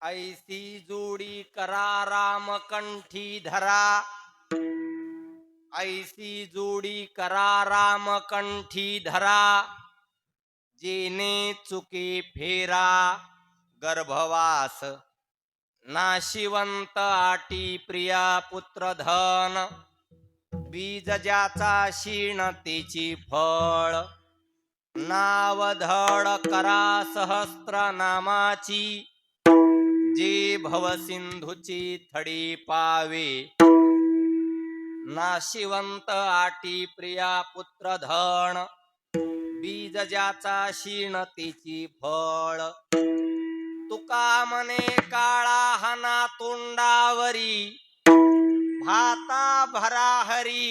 ऐसी जोडी करा रामकंठी धरा, ऐसी जोडी करा रामकंठी धरा, जेने चुके फेरा गर्भवास, नाशिवंत आटी प्रिया पुत्र धन, बीज ज्याचा क्षीणतेची फळ, नाव धड करा सहस्त्र नामाची, जे भवसिंधूची थडी पावे, नाशिवंत आटी प्रिया पुत्र धन, बीज ज्याचा क्षीणतेची फळ, तुका मने काळा हना तोंडावरी, भाता भरा हरी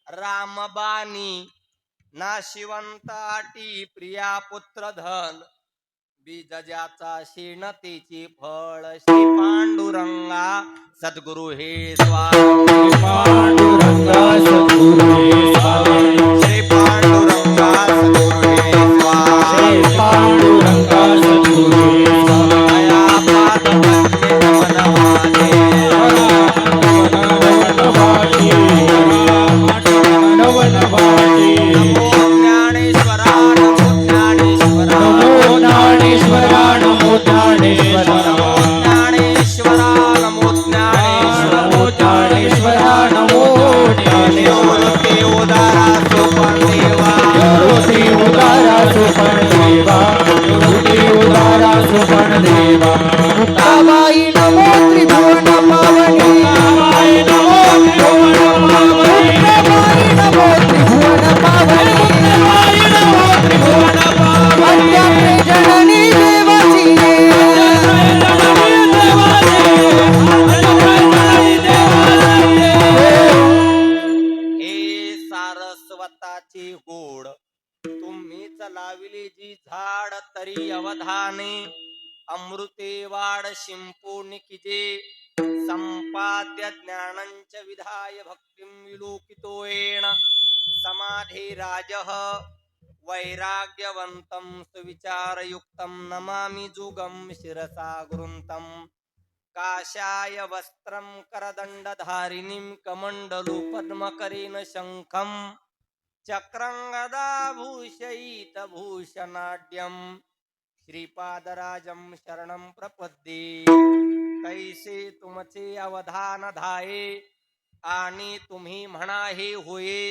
रामबानी, नाशिवंत आटी प्रिया पुत्र धन, बीज ज्याचा क्षीणतेची फळ, श्री पांडुरंगा सद्गुरु हे स्वामी, पांडुरंगा सद्गुरु हे स्वामी, श्री पांडुरंगा सद्गुरु हे स्वामी, श्री पांडुरंगा सद्गुरु हे स्वामी, दया पाद पद्मे नमनवाले, नमो ज्ञानेश्वरा नमो ज्ञानेश्वरा, नमो ज्ञानेश्वरा नमो ज्ञानेश्वरा, ज्ञानेश्वरा नमो ज्ञानेश्वरा, नमो ज्ञानेश्वरा नमो ज्ञानेश्वरा, ते उदारा सोपान देवा, ज्योती उदारा सुपण देवा, ज्योती उदारा सुपण देवा, मुक्ताबाई नमो त्रिभुवन पावनी, मुक्ताबाई नमो त्रिभुवन पावनी, मुक्ताबाई नमो त्रिभुवन पावनी, मुक्ताबाई नमो त्रिभुवन पावनी, अद्यापे जननी देवाची, हे सारस्वताची गोड, तुम्हीच लाविली जी झाड तरी अवधाने, अमृते वाढ शिंपो निकिजे, संपाद्य ज्ञानंच विधाय भक्तिं विलोकितो येण, समाधि राजः वैराग्यवन्तं सुविचारयुक्तं, नमामि जुगं शिरसा गृन्तं, काषाय वस्त्रं करदण्डधारिणीं, कमण्डलु पद्मकरेण शङ्खं, चक्रं गदा भूषयित भूषणाढ्यं, श्रीपादराजं शरणं प्रपद्ये, कैसे तुमचे अवधान धाये, आणि तुम्ही म्हणा हे होये,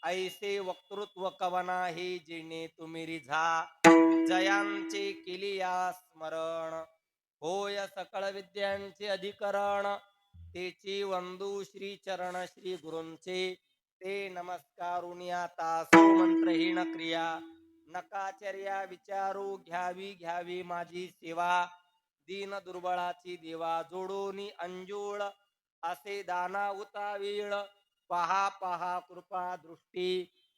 ऐसे वक्तृत्व कवना हे जिने तुम्ही रिझा, जयांचे केलिया स्मरण, होय सकळ विद्यांचे अधिकरण, तेची वंदू श्री चरण श्री गुरूंचे, ते नमस्कारुनी आता सुमंत्रहीन क्रिया, नकाचर्या विचारू घ्यावी घ्यावी माझी सेवा, दीन दुर्बळाची देवा जोडोनी अंजुळ, असे दाना उतावीळ, पहा पहा कृपा दृष्टी,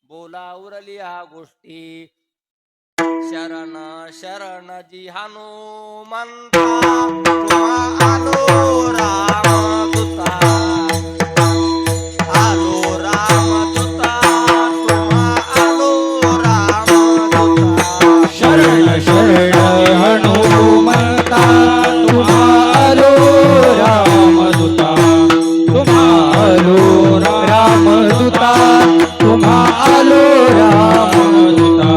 बोला उरलिया गोष्टी, शरण शरण जी हनुमंता, तुम्हा आलो रामदूता, आलो रामदूता, तुम्हा आलो रामदूता, शरण शरण हनुमंता, तुम्हा आलो रामदूता, तुम्हा आलो रामदूता, तुम्हा आलो रामदूता,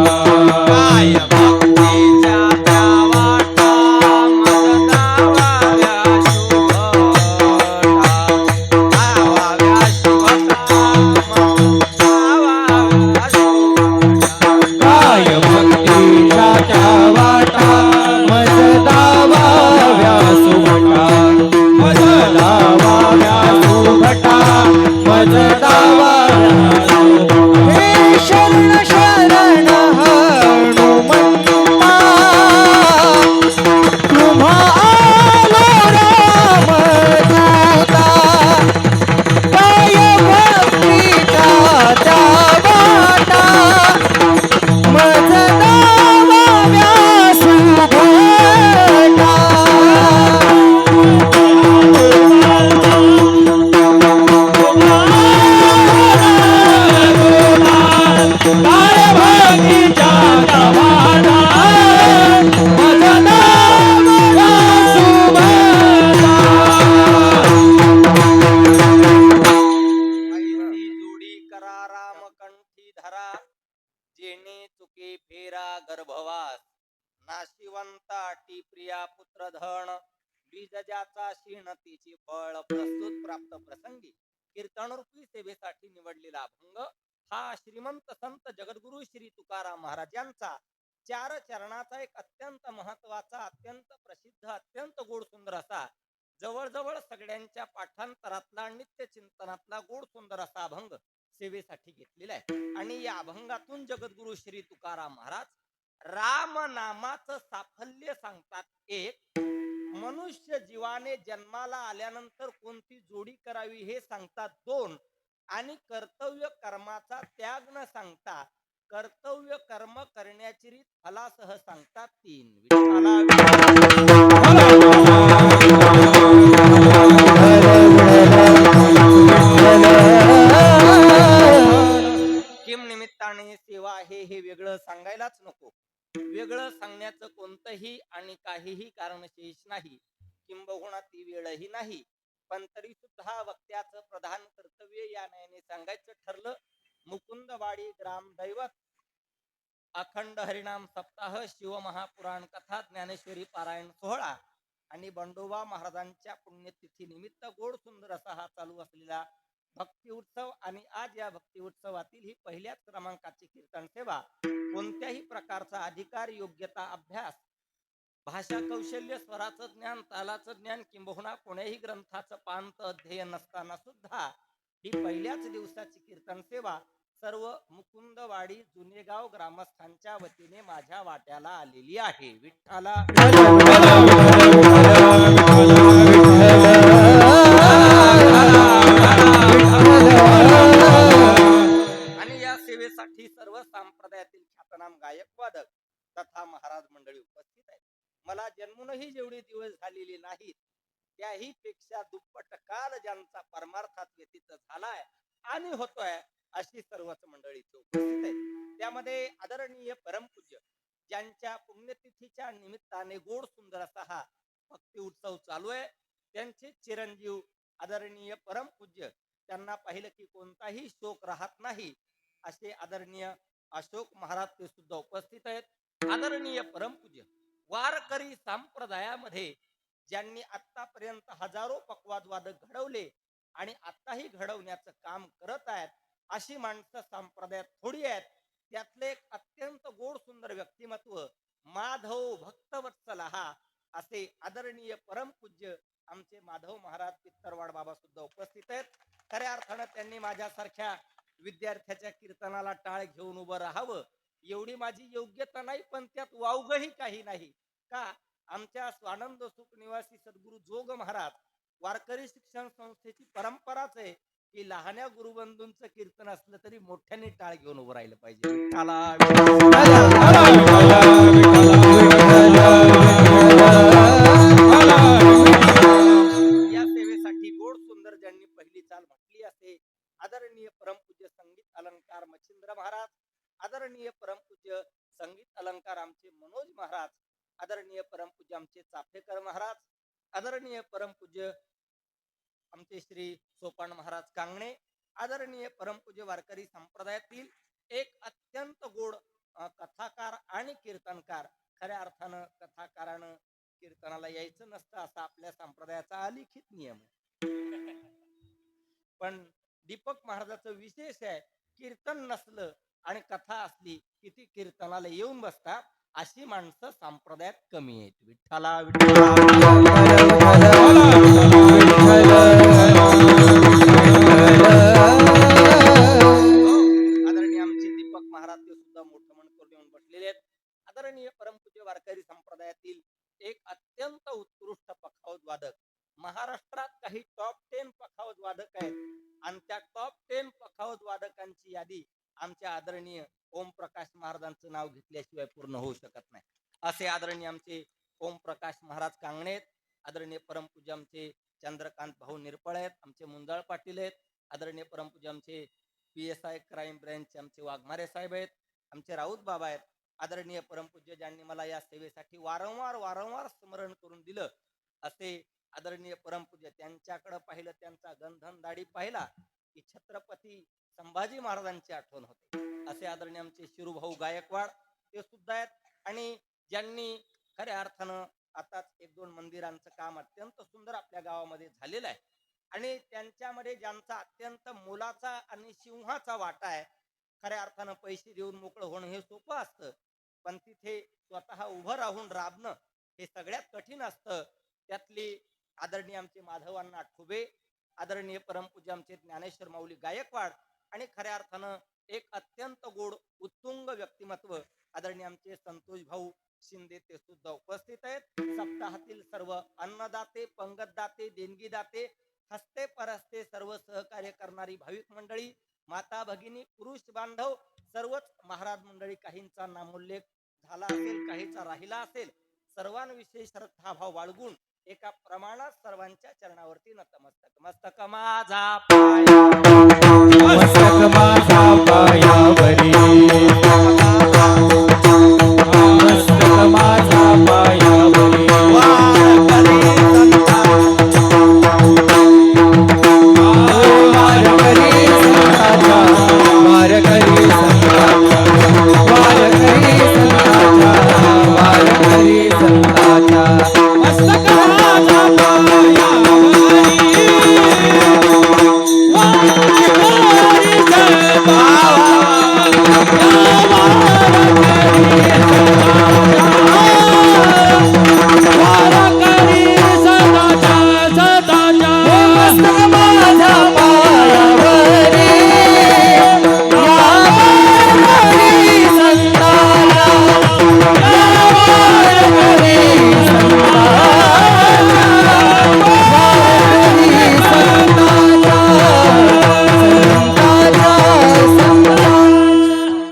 काय भक्तीच्या त्या वाटा, मग दावाव्या शुभ, जेणे चुके फेरा गर्भवास नाशिवंता प्रिया पुत्रधन बीज ज्याचा क्षीण तिची फळ प्रस्तुत प्राप्त प्रसंगी कीर्तनरूपी सेवेसाठी निवडलेला अभंग हा श्रीमंत संत जगद्गुरु श्री तुकाराम महाराजांचा चार चरणाचा एक अत्यंत महत्वाचा, अत्यंत प्रसिद्ध, अत्यंत गोड सुंदर असा, जवळजवळ सगळ्यांच्या पाठांतरातला, नित्य चिंतनातला गोड सुंदर असा अभंग सेवेसाठी घेतलेला आहे. आणि या अभंगातून जगद्गुरु श्री तुकाराम महाराज राम नामाचं साफल्य सांगतात. एक, मनुष्य जीवाने जन्माला आल्यानंतर कोणती जोडी करावी हे सांगतात. दोन, आणि कर्तव्य कर्माचा त्याग न सांगता कर्तव्य कर्म करण्याची रीत फलासह सांगतात. तीन, किम निमित्ताने सेवा हे वेगळं सांगायलाच नको. वेगळं सांगण्याचं कोणतंही आणि काहीही कारण शेष नाही, किंबहुना ती वेळही नाही. पण तरी सुद्धा वक्त्याचं प्रधान कर्तव्य या न्यायाने सांगायचं ठरलं. मुकुंदवाडी ग्रामदैवत अखंड हरिनाम सप्ताह, शिवमहापुराण कथा, ज्ञानेश्वरी पारायण सोहळा आणि बंडोबा महाराजांच्या पुण्यतिथी निमित्त गोड सुंदर असा हा चालू असलेला भक्ती उत्सव. आणि आज या भक्ती उत्सवातील ही पहिल्याच क्रमांकाची कीर्तन सेवा कोणत्याही प्रकारचा अधिकार, योग्यता, अभ्यास, भाषा कौशल्य, स्वराचं ज्ञान, तालाचं ज्ञान, किंबहुना कोण्याही ग्रंथाचं पांत अध्ययन नसताना सुद्धा ही पहिल्याच दिवसाची कीर्तन सेवा सर्व मुकुंदवाडी जुनेगाव ग्रामस्थांच्या वतीने माझ्या वाट्याला आलेली आहे. विठ्ठला आणि या सेवेसाठी सर्व संप्रदायातील ख्यातनाम गायक वादक तथा महाराज मंडळी उपस्थित आहेत. मला जन्मूनही जेवढे दिवस झालेले नाहीत त्याही पेक्षा दुप्पट काल ज्यांचा परमार्थात व्यतीत झालाय आणि होतोय अशी सर्वच मंडळी उपस्थित आहेत. त्यामध्ये आदरणीय परमपूज्य ज्यांच्या पुण्यतिथीच्या निमित्ताने गोड सुंदर असा हा भक्ती उत्सव चालू आहे, त्यांचे चिरंजीव आदरणीय परमपूज्य, त्यांना पाहिलं की कोणताही शोक राहत नाही असे आदरणीय अशोक महाराज ते सुद्धा उपस्थित आहेत. आदरणीय परमपूज्य वारकरी संप्रदायामध्ये ज्यांनी आतापर्यंत हजारो पक्वाद वादक घडवले आणि आताही घडवण्याचं काम करत आहेत अशी माणसं संप्रदायात थोडी आहेत. त्यातले एक अत्यंत गोड सुंदर व्यक्तिमत्व माधव भक्तवत्सल हा असे आदरणीय परमपूज्य आमचे माधव महाराज पित्तरवाड बाबा सुद्धा उपस्थित आहेत. खऱ्या अर्थानं त्यांनी माझ्यासारख्या विद्यार्थ्याच्या कीर्तनाला टाळ घेऊन उभं राहावं एवढी माझी योग्यता नाही, पण त्यात वावगही काही नाही. का आमच्या स्वानंद सुख निवासी सद्गुरु जोग महाराज वारकरी शिक्षण संस्थेची परंपराच आहे की लहान्या गुरुबंधूंचं कीर्तन असलं तरी मोठ्याने टाळ घेऊन उभं राहिलं पाहिजे. या सेवेसाठी गोड सुंदर ज्यांनी पहिली चाल म्हटली असे आदरणीय परमपूज्य संगीत अलंकार मच्छिंद्र महाराज, आदरणीय परमपूज्य संगीत अलंकार आमचे मनोज महाराज, आदरणीय परमपूज्य आमचे चाफेकर महाराज, आदरणीय परमपूज्य आमचे श्री सोपान महाराज कांगणे, आदरणीय परमपूज्य वारकरी संप्रदायातील एक अत्यंत गोड कथाकार आणि कीर्तनकार. खऱ्या अर्थानं कथाकारानं कीर्तनाला यायचं नसतं असा आपल्या संप्रदायाचा अलिखित नियम आहे. पण दीपक महाराजाचं विशेष आहे, कीर्तन नसलं आणि कथा असली की ती कीर्तनाला येऊन बसतात. अशी माणसं संप्रदायात कमी आहेत. विठ्ठला आदरणीय आमचे दीपक महाराज ते सुद्धा मोठं मन करून येऊन बसलेले आहेत. आदरणीय परमपूज्य वारकरी संप्रदायातील एक अत्यंत उत्कृष्ट पखावज वादक. महाराष्ट्रात काही टॉप 10 पखावज वादक आहेत आणि त्या टॉप 10 पखावज वादकांची यादी आमच्या आदरणीय ओम प्रकाश महाराजांचं नाव घेतल्याशिवाय पूर्ण होऊ शकत नाही. असे आदरणीय आमचे ओम प्रकाश महाराज कांगणे आहेत, आदरणीय परमपूज्य आमचे चंद्रकांत भाऊ निरपळ आहेत, आमचे मुंजाळ पाटील आहेत, आदरणीय परमपूज्य आमचे PSI क्राईम ब्रँच आमचे वाघमारे साहेब आहेत, आमचे राऊत बाबा आहेत, आदरणीय परमपूज्य ज्यांनी मला या सेवेसाठी वारंवार स्मरण करून दिलं असे आदरणीय परमपूज्य, त्यांच्याकडे पाहिलं, त्यांचा गंधन दाढी पाहिला की छत्रपती संभाजी महाराजांची आठवण होते. असे आदरणीय आमचे शिरूभाऊ गायकवाड ते सुद्धा आहेत. आणि ज्यांनी खऱ्या अर्थानं आताच एक दोन मंदिरांचं काम अत्यंत सुंदर आपल्या गावामध्ये झालेलं आहे. आणि त्यांच्यामध्ये ज्यांचा अत्यंत मोलाचा आणि सिंहाचा वाटा आहे. खऱ्या अर्थानं पैसे देऊन मोकळं होणं हे सोपं असतं, पण तिथे स्वतः उभं राहून राबणं हे सगळ्यात कठीण असतं. त्यातली आदरणीय आमचे माधवांना ठुबे, आदरणीय परमपूज्य आमचे ज्ञानेश्वर माऊली गायकवाड आणि खऱ्या अर्थानं एक अत्यंत गोड उत्तुंग व्यक्तिमत्व आदरणीय आमचे संतोष भाऊ शिंदे ते सुद्धा उपस्थित आहेत. सप्ताहातील सर्व अन्नदाते, पंगतदाते, देणगीदाते, हस्ते परस्ते सर्व सहकार्य करणारी भाविक मंडळी, माता भगिनी, पुरुष बांधव, सर्वच महाराज मंडळी, काहींचा नामोल्लेख झाला असेल, काहीचा राहिला असेल, सर्वांविषयी श्रद्धाभाव बाळगून एका प्रमाणात सर्वांच्या चरणावरती नतमस्तक. मस्तक माझा पाया, मस्तक माझा पायावरी, मस्तक माझा पायावरी, वारकरी संता, वारकरी संताचा, वारकरी संताचा, वारकरी संताचा, वारकरी संताचा. मस्तक माझा पायावरी, वारकरी संताचा, वारकरी संताचा, संताचा. मस्तक माझा पायावरी, वारकरी संताचा, वारकरी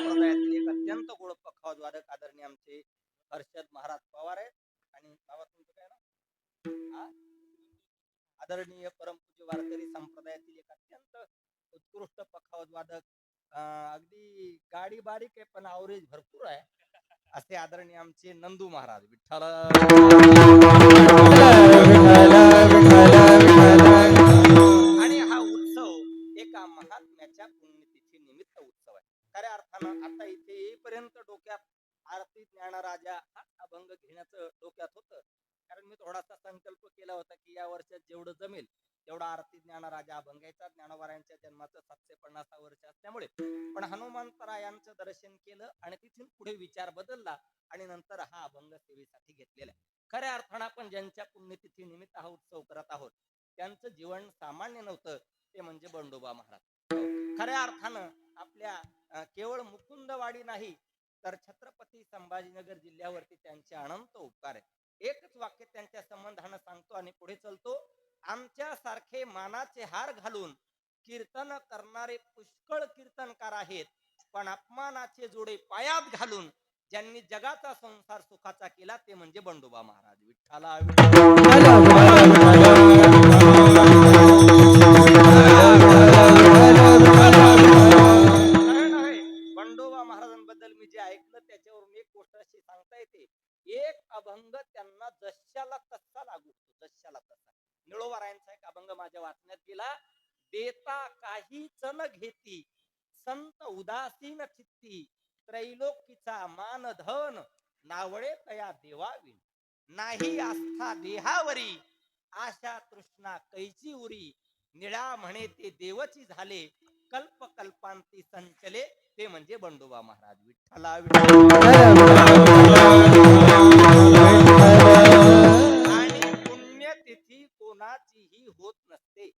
संप्रदायातील एक अत्यंत गोड पखावज वादक आदरणीय आमचे हर्षद महाराज पवार आहेत. आणि बाबा तुमचं काय ना, आदरणीय परमपूज्य वारकरी संप्रदायातील एक अत्यंत उत्कृष्ट पखावज वादक, अगदी गाडी बारीक आहे पण आवरेज भरपूर आहे, असे आदरणीय आमचे नंदू महाराज. विठ्ठल आणि हा उत्सव एका महात्म्याच्या पुण्यतिथी निमित्त उत्सव आहे. खऱ्या अर्थानं आता इथे येईपर्यंत डोक्यात आरती ज्ञानराजा हा अभंग घेण्याचं डोक्यात होतं. कारण मी थोडासा संकल्प केला होता की या वर्षात जेवढं जमेल तेवढा आरती ज्ञानराजा अभंगायचा. ज्ञानोबारायांच्या जन्माचं 750 वर्ष असल्यामुळे. पण हनुमंतरायांचं दर्शन केलं आणि तिथून पुढे विचार बदलला आणि नंतर हा अभंग सेवेसाठी घेतलेला आहे. खऱ्या अर्थानं आपण ज्यांच्या पुण्यतिथी निमित्त हा उत्सव करत आहोत त्यांचं जीवन सामान्य नव्हतं, ते म्हणजे बंडोबा महाराज. खऱ्या अर्थानं आपल्या केवळ मुकुंदवाडी नाही तर छत्रपती संभाजीनगर जिल्ह्यावरती त्यांचे अनंत उपकार आहेत. एकच वाक्य त्यांच्या संबंधानं सांगतो आणि पुढे चलतो. आमच्या सारखे मानाचे हार घालून कीर्तन करणारे पुष्कळ कीर्तनकार आहेत, पण अपमानाचे जोडे पायात घालून ज्यांनी जगाचा संसार सुखाचा केला ते म्हणजे बंडोबा महाराज. विठ्ठला बंडोबा महाराजांबद्दल मी जे ऐकलं त्याच्यावरून एक गोष्ट अशी सांगता येते, एक अभंग त्यांना जशाला तसा लागू होतो, जशाला तसा. निळोबारायांचा एक अभंग माझ्या वाचण्यात गेला. देता काहीच न घेती, संत उदासीन चित्ती, त्रैलोकीचा मान धन, नावळे तया देवावी, नाही आस्था देहावरी, आशा तृष्णा कैची उरी, निळा म्हणे ते देवची झाले, कल्प कल्पांती संचले, ते म्हणजे बंडोबा महाराज. विठ्ठला आणि पुण्यतिथी कोणाचीही होत नसते.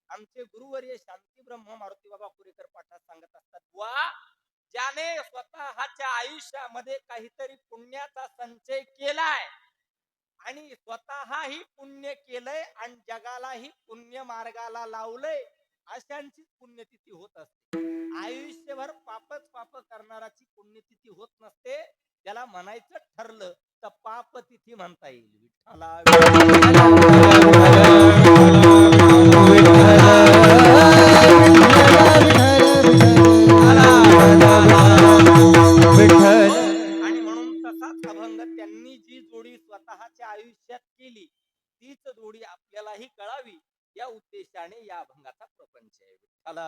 आमचे गुरुवर्य शांती ब्रह्म मारुती बाबा कुरेकर पाठात सांगत असतात, वा ज्याने स्वतःच्या आयुष्यामध्ये काहीतरी पुण्याचा संचय केलाय आणि स्वतःही पुण्य केलंय आणि जगालाही पुण्य मार्गाला लावलंय, अशांची पुण्यतिथी होत असते. आयुष्यभर पापच पाप करणाराची पुण्यतिथी होत नसते. त्याला म्हणायचं ठरलं तर पाप तिथी म्हणता येईल. विठ्ठला आणि म्हणून तसाच अभंग त्यांनी जी जोडी स्वतःच्या आयुष्यात केली तीच जोडी आपल्यालाही कळावी या उद्देशाने या अभंगाचा प्रपंच आहे. विठ्ठला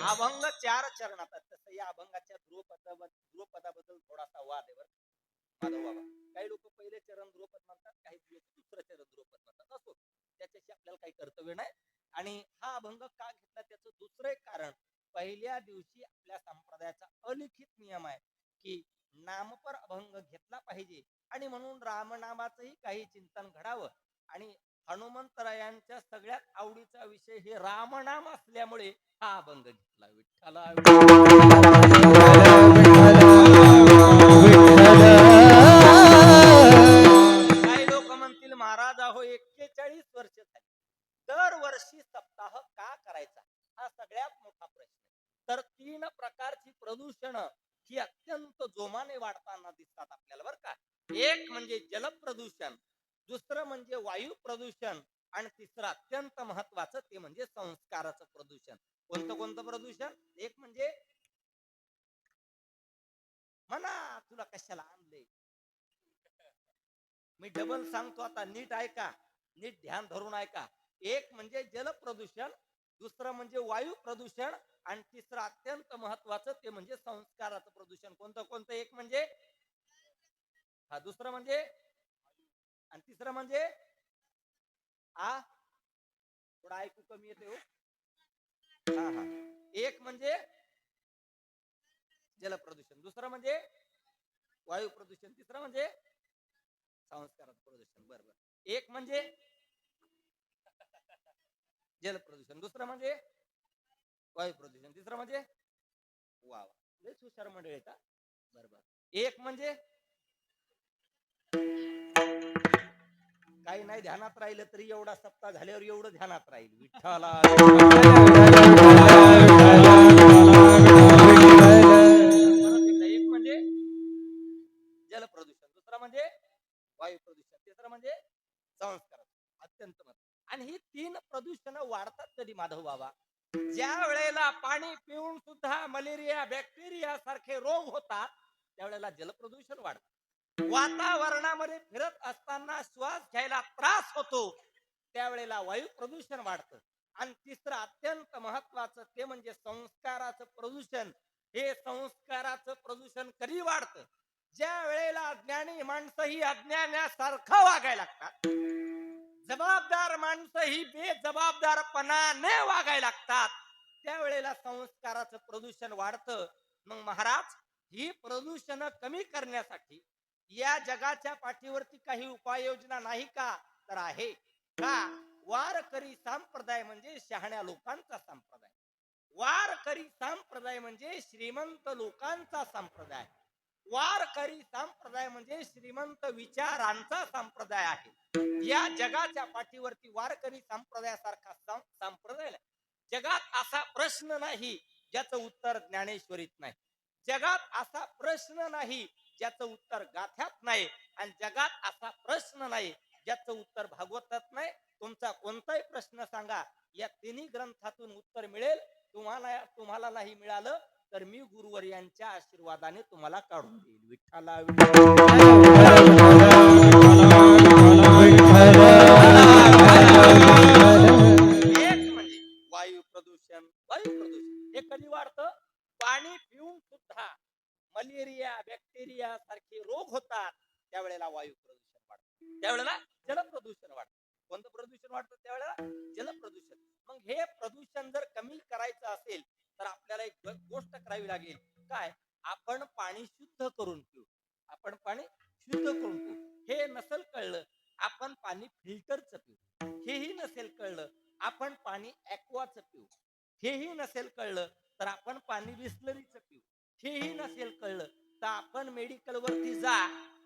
अभंग 4 चरणात आहेत. तसं या अभंगाच्या ध्रुवपदाबद्दल थोडासा वाद आहे बरं माधव बाबा. काही लोक पहिले चरण ध्रुवपद म्हणतात, काही लोक दुसरं चरण ध्रुवपद म्हणतात. असो, त्याच्याशी आपल्याला काही कर्तव्य नाही. आणि हा अभंग का घेतला त्याचं दुसरं एक कारण, पहिल्या दिवशी आपल्या संप्रदायाचा अलिखित नियम आहे की नामपर अभंग घेतला पाहिजे, आणि म्हणून रामनामाचंही काही चिंतन घडावं. आणि हनुमंतरायांच्या सगळ्यात आवडीचा विषय हे रामनाम असल्यामुळे हा अभंग घेतला. विठ्ठला काही लोक म्हणतील महाराज अहो 41 वर्ष झाली, दरवर्षी सप्ताह का करायचा, हा सगळ्यात मोठा प्रश्न. तर 3 प्रकारची प्रदूषण ही अत्यंत जोमाने वाढताना दिसतात आपल्याला बरं का. एक म्हणजे जल प्रदूषण, दुसरं म्हणजे वायू प्रदूषण, आणि तिसरं अत्यंत महत्वाचं ते म्हणजे संस्काराचं प्रदूषण. कोणतं प्रदूषण? एक म्हणजे म्हणा तुला कशाला आणले, मी डबल सांगतो आता, नीट ऐका, नीट ध्यान धरून ऐका. एक म्हणजे जल प्रदूषण, दुसरं म्हणजे वायू प्रदूषण, आणि तिसरं अत्यंत महत्वाचं ते म्हणजे संस्काराचं प्रदूषण. कोणतं? एक म्हणजे हा, दुसरं म्हणजे, आणि तिसरं म्हणजे आ थोडं ऐकू कमी येते हो. हा, एक म्हणजे जल प्रदूषण, दुसरं म्हणजे वायू प्रदूषण, तिसरं म्हणजे संस्काराचं प्रदूषण. बरोबर. एक म्हणजे जल प्रदूषण, दुसरं म्हणजे वायू प्रदूषण, तिसरं म्हणजे वा लयच हुशार मंडळी का. बरोबर. एक म्हणजे काही नाही ध्यानात राहिलं तरी एवढा सप्ताह झाल्यावर एवढं ध्यानात राहील. विठ्ठला एक म्हणजे जल प्रदूषण, दुसरं म्हणजे वायू प्रदूषण, तिसरं म्हणजे संस्कार. अत्यंत महत्व. आणि ही 3 प्रदूषण वाढतात कधी माधव बाबा, ज्या वेळेला पाणी पिऊन सुद्धा मलेरिया बॅक्टेरिया सारखे रोग होतात, त्यावेळेला जलप्रदूषण वाढतं. वातावरणामध्ये फिरत असताना श्वास घ्यायला त्रास होतो, त्यावेळेला वायू प्रदूषण वाढतं. आणि तिसरं अत्यंत महत्वाचं ते म्हणजे संस्काराचं प्रदूषण. हे संस्काराचं प्रदूषण कधी वाढतं, ज्या वेळेला अज्ञानी माणसं ही अज्ञानासारखं वागायला लागतात, जबाबदार माणसं ही बेजबाबदारपणाने वागायला लागतात, त्यावेळेला संस्काराचं प्रदूषण वाढतं. मग महाराज, ही प्रदूषण कमी करण्यासाठी या जगाच्या पाठीवरती काही उपाययोजना नाही का? तर आहे. का? वारकरी संप्रदाय म्हणजे शहाण्या लोकांचा संप्रदाय. वारकरी संप्रदाय म्हणजे श्रीमंत लोकांचा संप्रदाय. वारकरी संप्रदाय म्हणजे श्रीमंत विचारांचा संप्रदाय आहे. या जगाच्या पाठीवरती वारकरी संप्रदायासारखा संप्रदाय नाही. जगात असा प्रश्न नाही ज्याचं उत्तर ज्ञानेश्वरीत नाही. जगात असा प्रश्न नाही ज्याचं उत्तर गाथ्यात नाही. आणि जगात असा प्रश्न नाही ज्याचं उत्तर भागवतात नाही. तुमचा कोणताही प्रश्न सांगा, या 3 ग्रंथातून उत्तर मिळेल. तुम्हाला नाही मिळालं तर मी गुरुवर यांच्या आशीर्वादाने तुम्हाला काढून देईल. विठ्ठला एक म्हणजे वायू प्रदूषण. हे कधी वाढतं? पाणी पिऊन सुद्धा मलेरिया बॅक्टेरिया सारखे रोग होतात, त्यावेळेला वायू प्रदूषण वाढतं, त्यावेळेला जल प्रदूषण वाढतं. कोणतं प्रदूषण वाढतं? त्यावेळेला जल प्रदूषण. मग हे प्रदूषण जर कमी करायचं असेल तर आपल्याला एक गोष्ट करावी लागेल. काय? आपण पाणी शुद्ध करून पिऊ. आपण पाणी शुद्ध करून पिऊ. हे नसेल कळलं, आपण पाणी फिल्टरचं पिऊ. हेही नसेल कळलं, आपण पाणी ॲक्वाचं पिऊ. हेही नसेल कळलं तर आपण पाणी बिस्लरीचं पिऊ. हेही नसेल कळलं तर आपण मेडिकल वरती जा,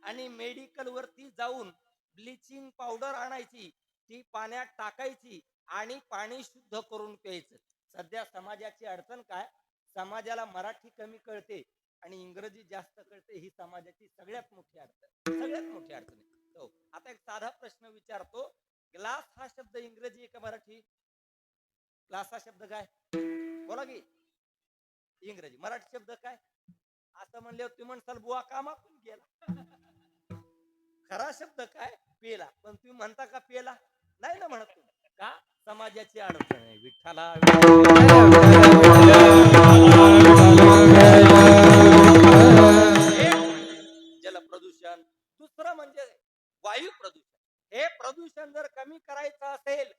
आणि मेडिकल वरती जाऊन ब्लिचिंग पावडर आणायची, ती पाण्यात टाकायची, आणि पाणी शुद्ध करून प्यायचं. सध्या समाजाची अडचण काय? समाजाला मराठी कमी कळते आणि इंग्रजी जास्त कळते. ही समाजाची सगळ्यात मोठी अडचण आहे. हो, आता एक साधा प्रश्न विचारतो. ग्लास हा शब्द इंग्रजी आहे का मराठी? ग्लास हा शब्द काय? बोला की. इंग्रजी. मराठी शब्द काय? असं म्हणल्यावर तुम्ही म्हणसाल बुवा कामातून गेला. खरा शब्द काय? पेला. पण तुम्ही म्हणता का पेला? नाही ना म्हणत तुम्ही. का? समाजाची अडचण आहे. विठ्ठला एक म्हणजे जल प्रदूषण, दुसरं म्हणजे वायू प्रदूषण. हे प्रदूषण जर कमी करायचं असेल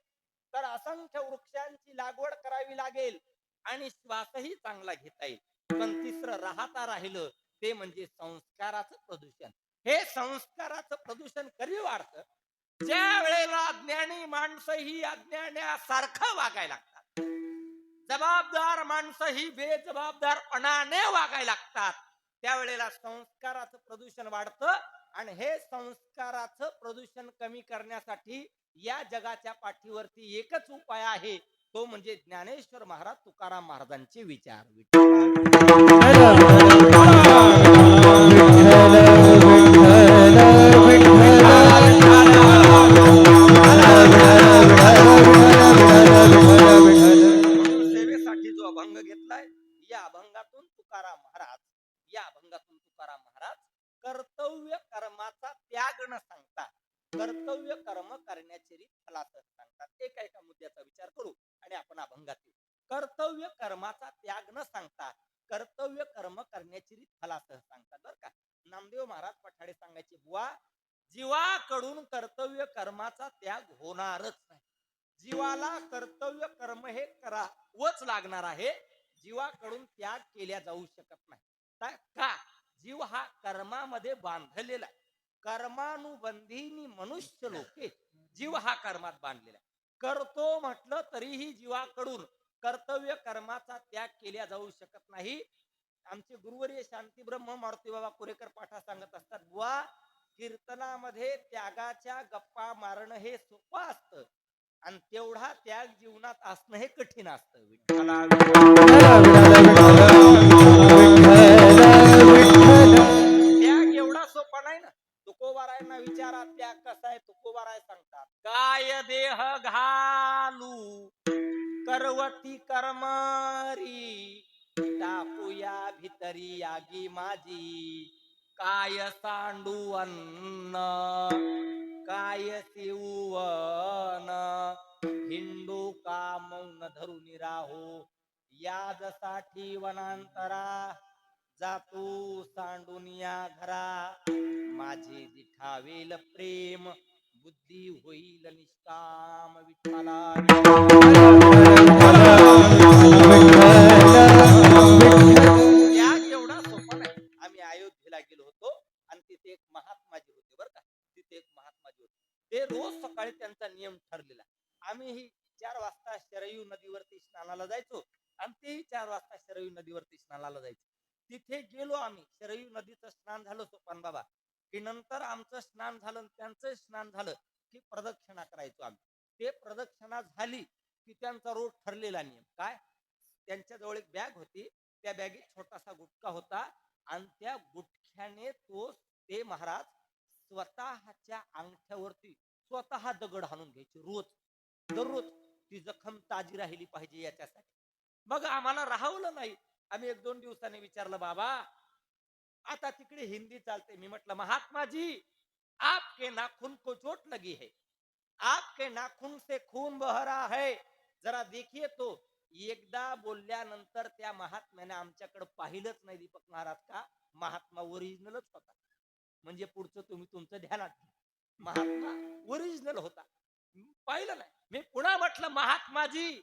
तर असंख्य वृक्षांची लागवड करावी लागेल आणि श्वासही चांगला घेता येईल. पण तिसरं राहता राहिलं ते म्हणजे संस्काराचं प्रदूषण. हे संस्काराचं प्रदूषण कधी वाढतं? ज्या वेळेला अज्ञानी माणसं ही अज्ञानासारखं वागायला लागतात, जबाबदार माणसं ही बेजबाबदारपणाने वागायला लागतात, त्यावेळेला संस्काराचं प्रदूषण वाढतं. आणि हे संस्काराचं प्रदूषण कमी करण्यासाठी या जगाच्या पाठीवरती एकच उपाय आहे, तो म्हणजे ज्ञानेश्वर महाराज तुकाराम महाराजांचे विचार. सेवेसाठी जो अभंग घेतलाय, या अभंगातून तुकाराम महाराज कर्तव्य कर्माचा त्याग न सांगता कर्तव्य कर्म करण्याची रीत फलासह सांगतात. एका मुद्द्याचा विचार करू आणि आपण अभंगात येऊ. कर्तव्य कर्माचा त्याग न सांगता कर्तव्य कर्म करण्याची रीत फलासह सांगतात. बरं का, नामदेव महाराज पठाडे सांगायचे, बुवा, जीवाकडून कर्तव्य कर्माचा त्याग होणारच नाही. जीवाला कर्तव्य कर्म हे करावंच लागणार आहे. जीवाकडून त्याग केल्या जाऊ शकत नाही. का? जीव हा कर्मामध्ये बांधलेला आहे. कर्मानुबंधीनी मनुष्य लोके, जीव हा कर्मात बांधलेला आहे. करतो म्हटलं तरीही जीवाकडून कर्तव्य कर्माचा त्याग केल्या जाऊ शकत नाही. आमचे गुरुवर्य शांती ब्रह्म मारुती बाबा कुरेकर पाठा सांगत असतात, बुवा, कीर्तनामध्ये त्यागाच्या गप्पा मारणं हे सोपं असतं आणि तेवढा त्याग जीवनात असणं हे कठीण असतं. त्याग एवढा सोपा नाही ना. तुकोबारायांना विचारा त्याग कसा आहे. तुकोबाराय सांगतात, काय देह घालू करवती कर्मरी, टाकूया भितरी यागी माझी, काय सांडू अन्न काय शिववन, हिंदू का मौन धरून राहो, यादसाठी वनांतरा, जातो सांडून या घरा, माझे दिठावेल प्रेम, बुद्धी होईल निष्काम. विठ्ठला त्याग एवढा सोपा नाही. आम्ही अयोध्येला गेलो होतो आणि तिथे एक महात्माजी होते. बरं का, तिथे एक महात्माजी होते. ते रोज सकाळी त्यांचा नियम ठरलेला. आम्हीही 4 वाजता शरयू नदीवरती स्नानाला जायचो आणि तेही 4 वाजता शरयू नदीवरती स्नानाला जायचो. तिथे गेलो आम्ही, शरयू नदीचं स्नान झालं सोपान बाबा की नंतर आमचं स्नान झालं, त्यांचं स्नान झालं की प्रदक्षिणा करायचो आम्ही. ते प्रदक्षिणा झाली की त्यांचा रोज ठरलेला नियम काय, त्यांच्या जवळ एक बॅग होती, त्या बॅगेत छोटासा गुटखा होता आणि त्या गुटख्याने ते महाराज स्वतःच्या अंगठ्यावरती स्वतः दगड हाणून घ्यायचे रोज, दररोज. ती जखम ताजी राहिली पाहिजे याच्यासाठी. मग आम्हाला राहवलं नाही. आम्ही 1-2 दिवसांनी विचारलं, बाबा आता तिकडे हिंदी चालते. मी म्हटलं, महात्मा जी, आपके नाखून को चोट लगी है, आपके नाखून से खून बह रहा है, जरा देखिए तो. एकदा बोलल्यानंतर त्या महात्म्याने आमच्याकडे पाहिलंच नाही. दीपक महाराज का महात्मा ओरिजिनलच होता. म्हणजे पुढचं तुम्ही तुमचं ध्यानात घ्या, महात्मा ओरिजिनल होता. पाहिलं नाही. मी पुन्हा म्हटलं, महात्मा जी,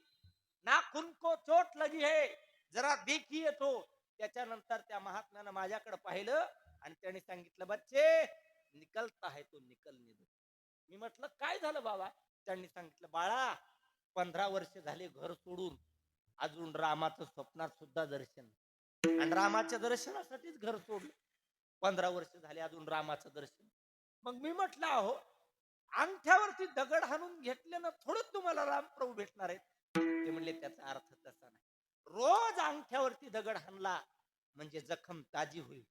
नाखून को चोट लगी है, जरा देखिए तो. त्याच्यानंतर त्या महात्म्यानं माझ्याकडे पाहिलं आणि त्याने सांगितलं, बच्चे निकलता है तो निकल निकल. मी म्हटलं, काय झालं बाबा? त्यांनी सांगितलं, बाळा, 15 वर्ष झाले घर सोडून, अजून रामाचं स्वप्नात सुद्धा दर्शन, आणि रामाच्या दर्शनासाठीच घर सोडलं. 15 वर्ष झाले अजून रामाचं दर्शन. मग मी म्हटलं, अहो, अंगठ्यावरती दगड हाणून घेतल्यानं थोडं तुम्हाला रामप्रभू भेटणार आहेत? ते म्हणले, त्याचा अर्थ तसा नाही. रोज अंगठ्यावरती दगड हाणला म्हणजे जखम ताजी होईल,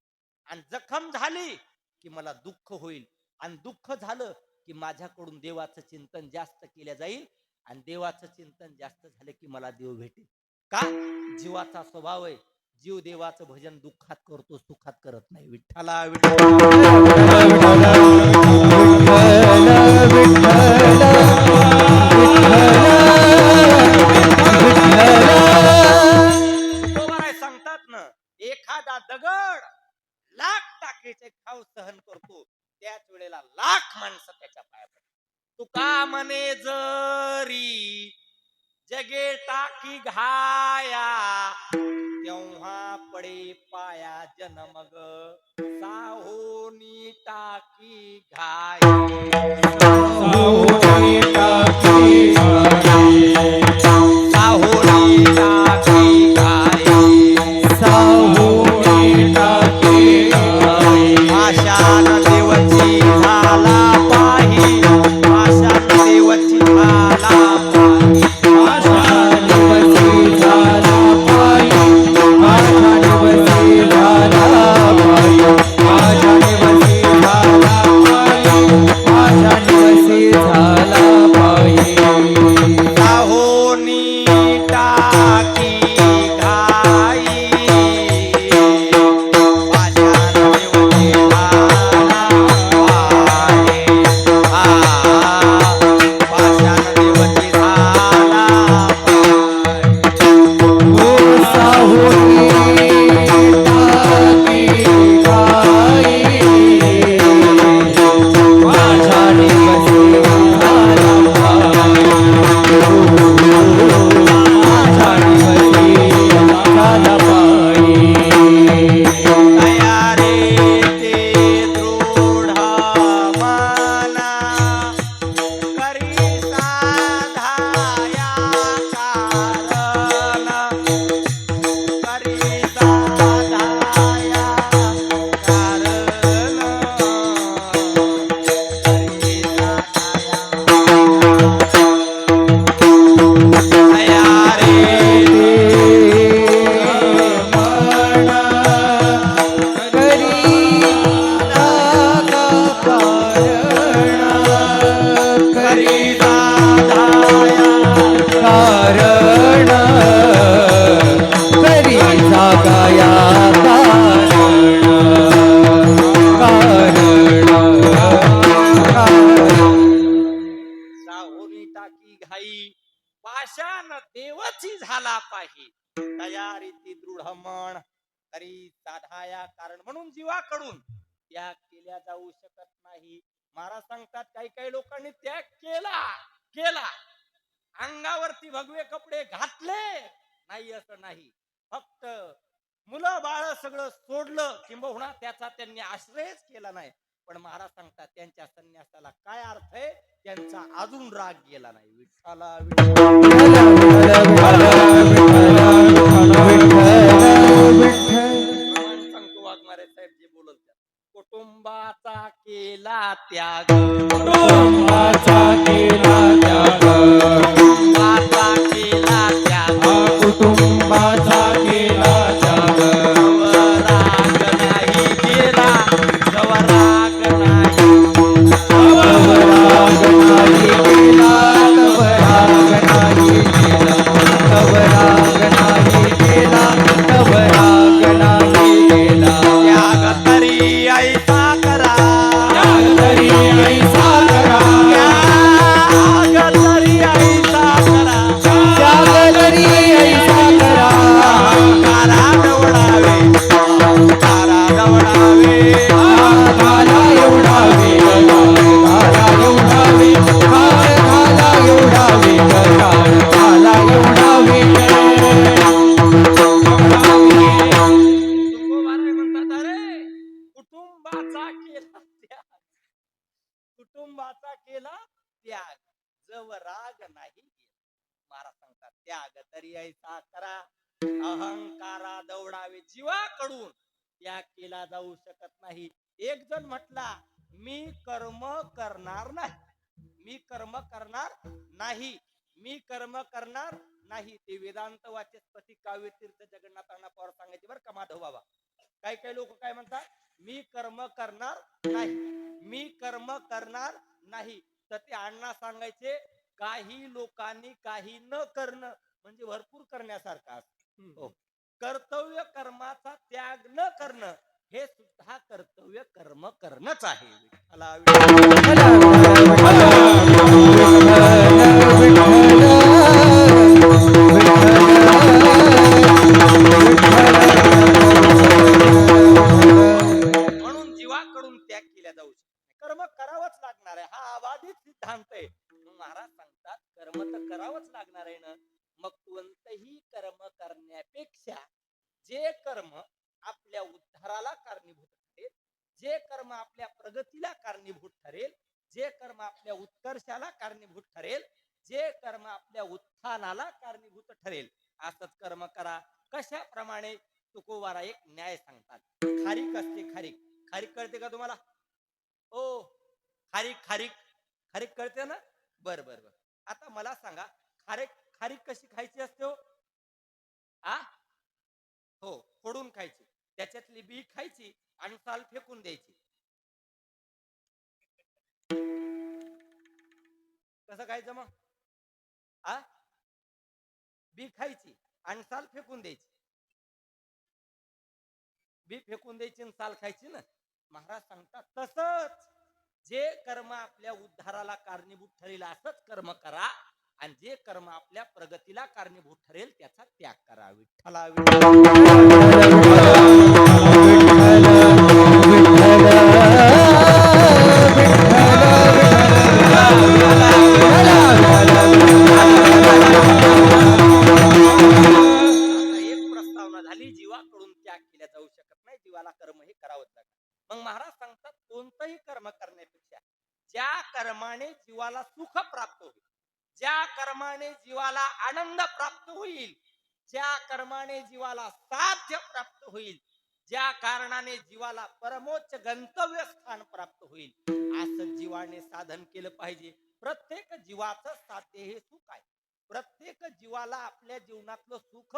आणि जखम झाली की मला दुःख होईल, आणि दुःख झालं की माझ्याकडून देवाचं चिंतन जास्त केलं जाईल, आणि देवाचं चिंतन जास्त झालं की मला देव भेटेल. का? जीवाचा स्वभाव आहे, जीव देवाचं भजन दुःखात करतो, सुखात करत नाही. विठ्ठला विठ्ठला टाकीचे खाव सहन करतो त्याच वेळेला लाख माणसं त्याच्या पाया पडतात. तुका म्हणे जरी जगे टाकी घाया तेव्हा पडे पाया जनमग साहोनी टाकी घाया साहोनी टाकी घाई साहोनी टाकी घाया साहोनी टाकी घाई आशान देवची झाला पाही आशान देवची झाला पाही आशा निवसी झाला पायी आशा निवसी झाला पायी आशा निवसी झाला पायी आशा निवसी झाला पायी साहोनी टाकी घाई आशान देवची झाला पाही आशान देवची झाला पाही ओ साहोनी टाकी घाई आशा निवसी झाला पायी आशा निवसी झाला पायी तयारे ते दृढ मना करी साधाया कारण करी साधाया कारण करी तयारे करी साधाया कारण करी जागाया साहोनी टाकी घाई पाषाण देवची झाला पाही तयारी ती दृढ मन तरी साधाया कारण म्हणून जीवाकडून त्याग केल्या जाऊ शकत नाही. महाराज सांगतात काही काही लोकांनी त्याग केला अंगावरती भगवे कपडे घातले नाही असं नाही, फक्त मुलं बाळ सगळं सोडलं किंबहुना त्याचा त्यांनी आश्रयच केला नाही. पण महाराज सांगतात त्यांच्या संन्यासाला काय अर्थ आहे, त्यांचा अजून राग गेला नाही. विठ्ठला सांगतो वाघमारे साहेब जे बोलत त्या कुटुंबाचा केला त्याग कुटुंबाचा केला त्याग कुटुंबाचा केला त्याग कुटुंबाचा केला त्याग राग नाही केला राग नाही राग नाही केला तव राग नाही केला तव राग नाही केला तव राग नाही केला त्याग तरी ऐसा करा त्याग तरी ऐसा करा त्याग तरी ऐसा करा त्याग तरी ऐसा करा कारा दवडावे कारा दवडावे घाला एवढावे घाला एवढावे घाला एवढावे घाला एवढावे तुकोबाराय म्हणतात अरे कुटुंबाचा केला त्याग कुटुंबाचा केला त्याग जव राग नाही गेला. महाराज सांगतात त्याग तरी ऐसा करा अहंकारा दौडावे जीवाकडून त्याग केला जाऊ शकत नाही. एक जण म्हटला मी कर्म करणार नाही मी कर्म करणार नाही मी कर्म करणार नाही. ते वेदांत वाचस्पती काव्यतीर्थ जगन्नाथ अण्णा पवार सांगायचे बरं का माधव बाबा. काही काही लोक काय म्हणतात मी कर्म करणार नाही मी कर्म करणार नाही. तर ते अण्णा सांगायचे काही लोकांनी काही न करणं म्हणजे भरपूर करण्यासारखं असतं. कर्तव्य कर्माचा त्याग न करणं हे सुद्धा कर्तव्य कर्म करणंच आहे. म्हणून जे कर्म आपल्या उद्धाराला कारणीभूत ठरेल, जे कर्म आपल्या प्रगतीला कारणीभूत ठरेल, जे कर्म आपल्या उत्कर्षाला कारणीभूत ठरेल, जे कर्म आपल्या उत्थानाला कारणीभूत ठरेल, असंच कर्म करा. कशाप्रमाणे? तुकोबारा एक न्याय सांगतात. खारीक असते, खारीक. खारीक कळते का तुम्हाला? ओ, खारीक खारीक खारीक कळते ना? बर बर बर. आता मला सांगा, खारीक खारीक कशी खायची असते हो? आ हो, फोडून खायची. त्याच्यातली बी खायची आणि साल फेकून द्यायची. कसं खायचं मग? आ बी खायची आणि साल फेकून द्यायची. बी फेकून द्यायची आणि साल खायची ना. महाराज सांगतात तसंच जे कर्म आपल्या उद्धाराला कारणीभूत ठरेल असंच कर्म करा, आणि जे कर्म आपल्या प्रगतीला कारणीभूत ठरेल त्याचा त्याग करा. विठ्ठला एक प्रस्तावना झाली, जीवाकडून त्याग केला जाऊ शकत नाही, जीवाला कर्म हे करावंच लागतं. मग महाराज सांगतात कोणतंही कर्म करण्यापेक्षा ज्या कर्माने जीवाला सुख प्राप्त होईल, ज्या कर्माने जीवाला आनंद प्राप्त होईल, ज्या कर्माने जीवाला साध्य प्राप्त होईल, ज्या कारणाने जीवाला परमोच्च गंतव्य स्थान प्राप्त होईल, असं जीवाने साधन केलं पाहिजे. प्रत्येक जीवाचं साध्य हे सुख आहे. प्रत्येक जीवाला आपल्या जीवनातलं सुख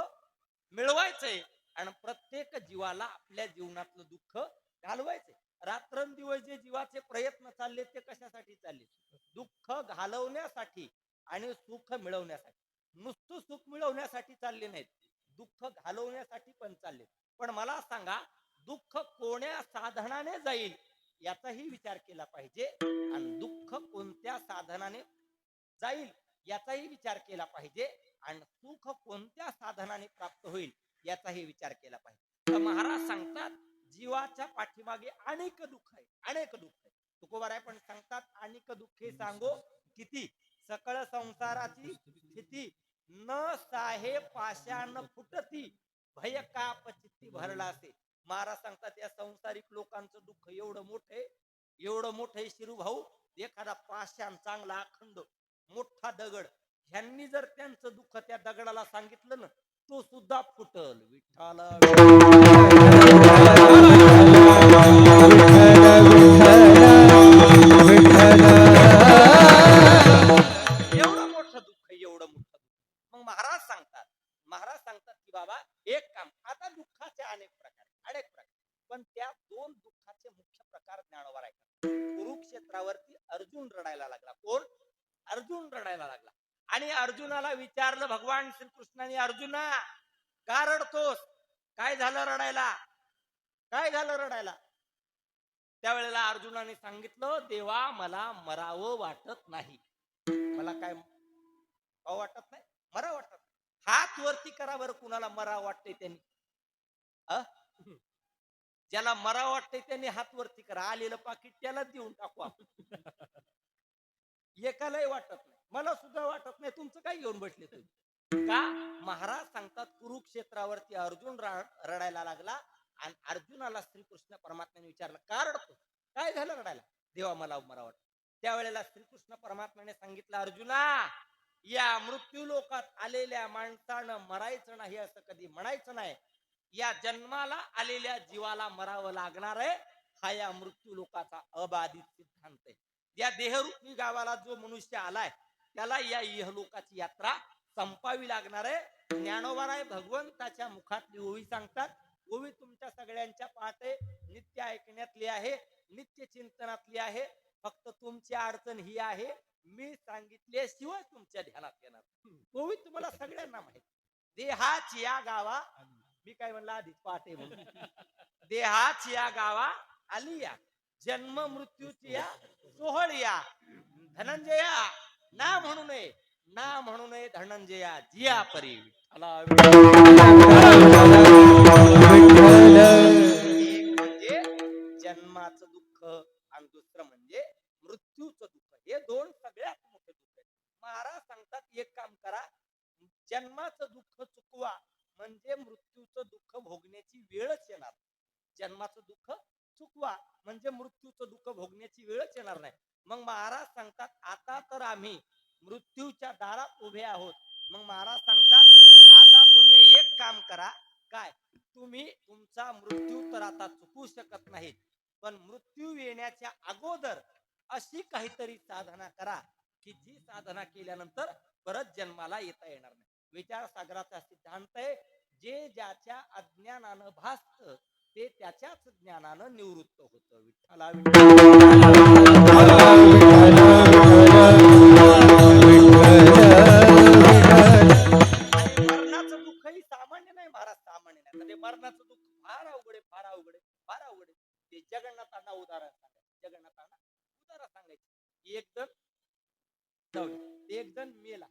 मिळवायचंय आणि प्रत्येक जीवाला आपल्या जीवनातलं दुःख घालवायचंय. रात्रंदिवस जे जीवाचे प्रयत्न चालले ते कशासाठी चालले? दुःख घालवण्यासाठी आणि सुख मिळवण्यासाठी. नुसतं सुख मिळवण्यासाठी चालले नाहीत, दुःख घालवण्यासाठी पण चालले. पण मला सांगा, दुःख कोण्या साधनाने जाईल याचाही विचार केला पाहिजे, आणि दुःख कोणत्या साधनाने जाईल याचाही विचार केला पाहिजे, आणि सुख कोणत्या साधनाने प्राप्त होईल याचाही विचार केला पाहिजे. तर महाराज सांगतात जीवाच्या पाठीमागे अनेक दुःख आहे, अनेक दुःख आहे. तुकोबाराय पण सांगतात अनेक दुःखे सांगो किती, सकळ संसाराची स्थिती न साहे पाषाण फुटती, भय काप चित्ती भरलासे. महाराज सांगतात या संसारिक लोकांचं दुःख एवढं मोठं आहे, एवढं मोठं आहे शिरू भाऊ, एखादा पाषाण चांगला अखंड मोठा दगड, ह्यांनी जर त्यांचं दुःख त्या दगडाला सांगितलं ना, तो सुद्धा फुटल. विठ्ठल एवढं मोठं दुःख, एवढं मोठं दुःख. मग महाराज सांगतात की बाबा एक काम, आता दुःखाचे अनेक प्रकार, अनेक प्रकार, पण त्या दोन दुःखाचे मुख्य प्रकार ज्ञानोबा राय. कुरुक्षेत्रावरती अर्जुन रडायला लागला. कोण? अर्जुन रडायला लागला. आणि अर्जुनाला विचारलं भगवान श्रीकृष्णाने, अर्जुना का रडतोस? काय झालं रडायला? काय झालं रडायला? त्यावेळेला अर्जुनाने सांगितलं, देवा मला मरावं वाटत नाही. मला काय वाटत नाही? मरा वाटत नाही. हात वरती करा बरं, कुणाला मरा वाटतंय त्यांनी. ज्याला मरा वाटतंय त्यांनी हात वरती करा. आलेलं पाकिट त्याला देऊन टाकू आपण. एकालाही वाटत नाही, मला सुद्धा वाटत नाही. तुमचं काय घेऊन बसले तुम्ही? का? महाराज सांगतात कुरुक्षेत्रावरती अर्जुन रडायला लागला, आणि अर्जुनाला श्रीकृष्ण परमात्म्याने विचारलं का रडतो? काय झालं रडायला? देवा मला मरा वाटत. त्यावेळेला श्रीकृष्ण परमात्म्याने सांगितलं, अर्जुना या मृत्यू लोकात आलेल्या माणसानं मरायचं नाही असं कधी म्हणायचं नाही. या जन्माला आलेल्या जीवाला मरावं लागणार आहे, हा या मृत्यू लोकाचा अबाधित सिद्धांत आहे. या देहरूपी गावाला जो मनुष्य आलाय त्याला या इहलोकाची यात्रा संपावी लागणार आहे. ज्ञानोबाराय भगवंताच्या मुखातली ओवी सांगतात. ओवी तुमच्या सगळ्यांच्या पाठे नित्य ऐकण्यातली आहे, नित्य चिंतनातली आहे. फक्त तुमची अडचण ही आहे, मी सांगितल्याशिवाय तुमच्या ध्यानात येणार. ओवी तुम्हाला सगळ्यांना माहिती. देहाची या गावा, मी काय म्हणलं आधीच पाठे म्हणून, देहाची या गावा आली या, जन्म मृत्यूची या सोहळ्या, धनंजया ना म्हणू नये, ना म्हणू नये धनंजया जिया परी. एक म्हणजे जन्माचं दुःख आणि दुसरं म्हणजे मृत्यूचं दुःख. हे दोन सगळ्यात मोठे दुःख आहेत. महाराज सांगतात एक काम करा, जन्माचं दुःख चुकवा म्हणजे मृत्यूचं दुःख भोगणे जन्माचं दुःख चुकवा, म्हणजे मृत्यूचं दुःख भोगण्याची वेळच येणार नाही. मग महाराज सांगतात आता तर आम्ही मृत्यूच्या दारात उभे आहोत. मग महाराज सांगतात आता तुम्ही एक काम करा, काय, तुम्ही तुमचा मृत्यू तर आता चुकू शकत नाहीत, पण मृत्यू येण्याच्या अगोदर अशी काहीतरी साधना करा की जी साधना केल्यानंतर परत जन्माला येता येणार नाही. विचारसागराचा सिद्धांत आहे, जे ज्याच्या अज्ञानानं भासत ते त्याच्याच ज्ञानानं निवृत्त होतं. विठ्ठला आणि मरणाचं दुःखही सामान्य नाही महाराज, सामान्य नाही. म्हणजे मरणाचं दुःख फार अवघड आहे, फार अवघड आहे, फार अवघड आहे. ते जगन्नाथांना उदाहरण सांगायचं, जगन्नाथांना उदाहरण सांगायचं. एक जण मेला,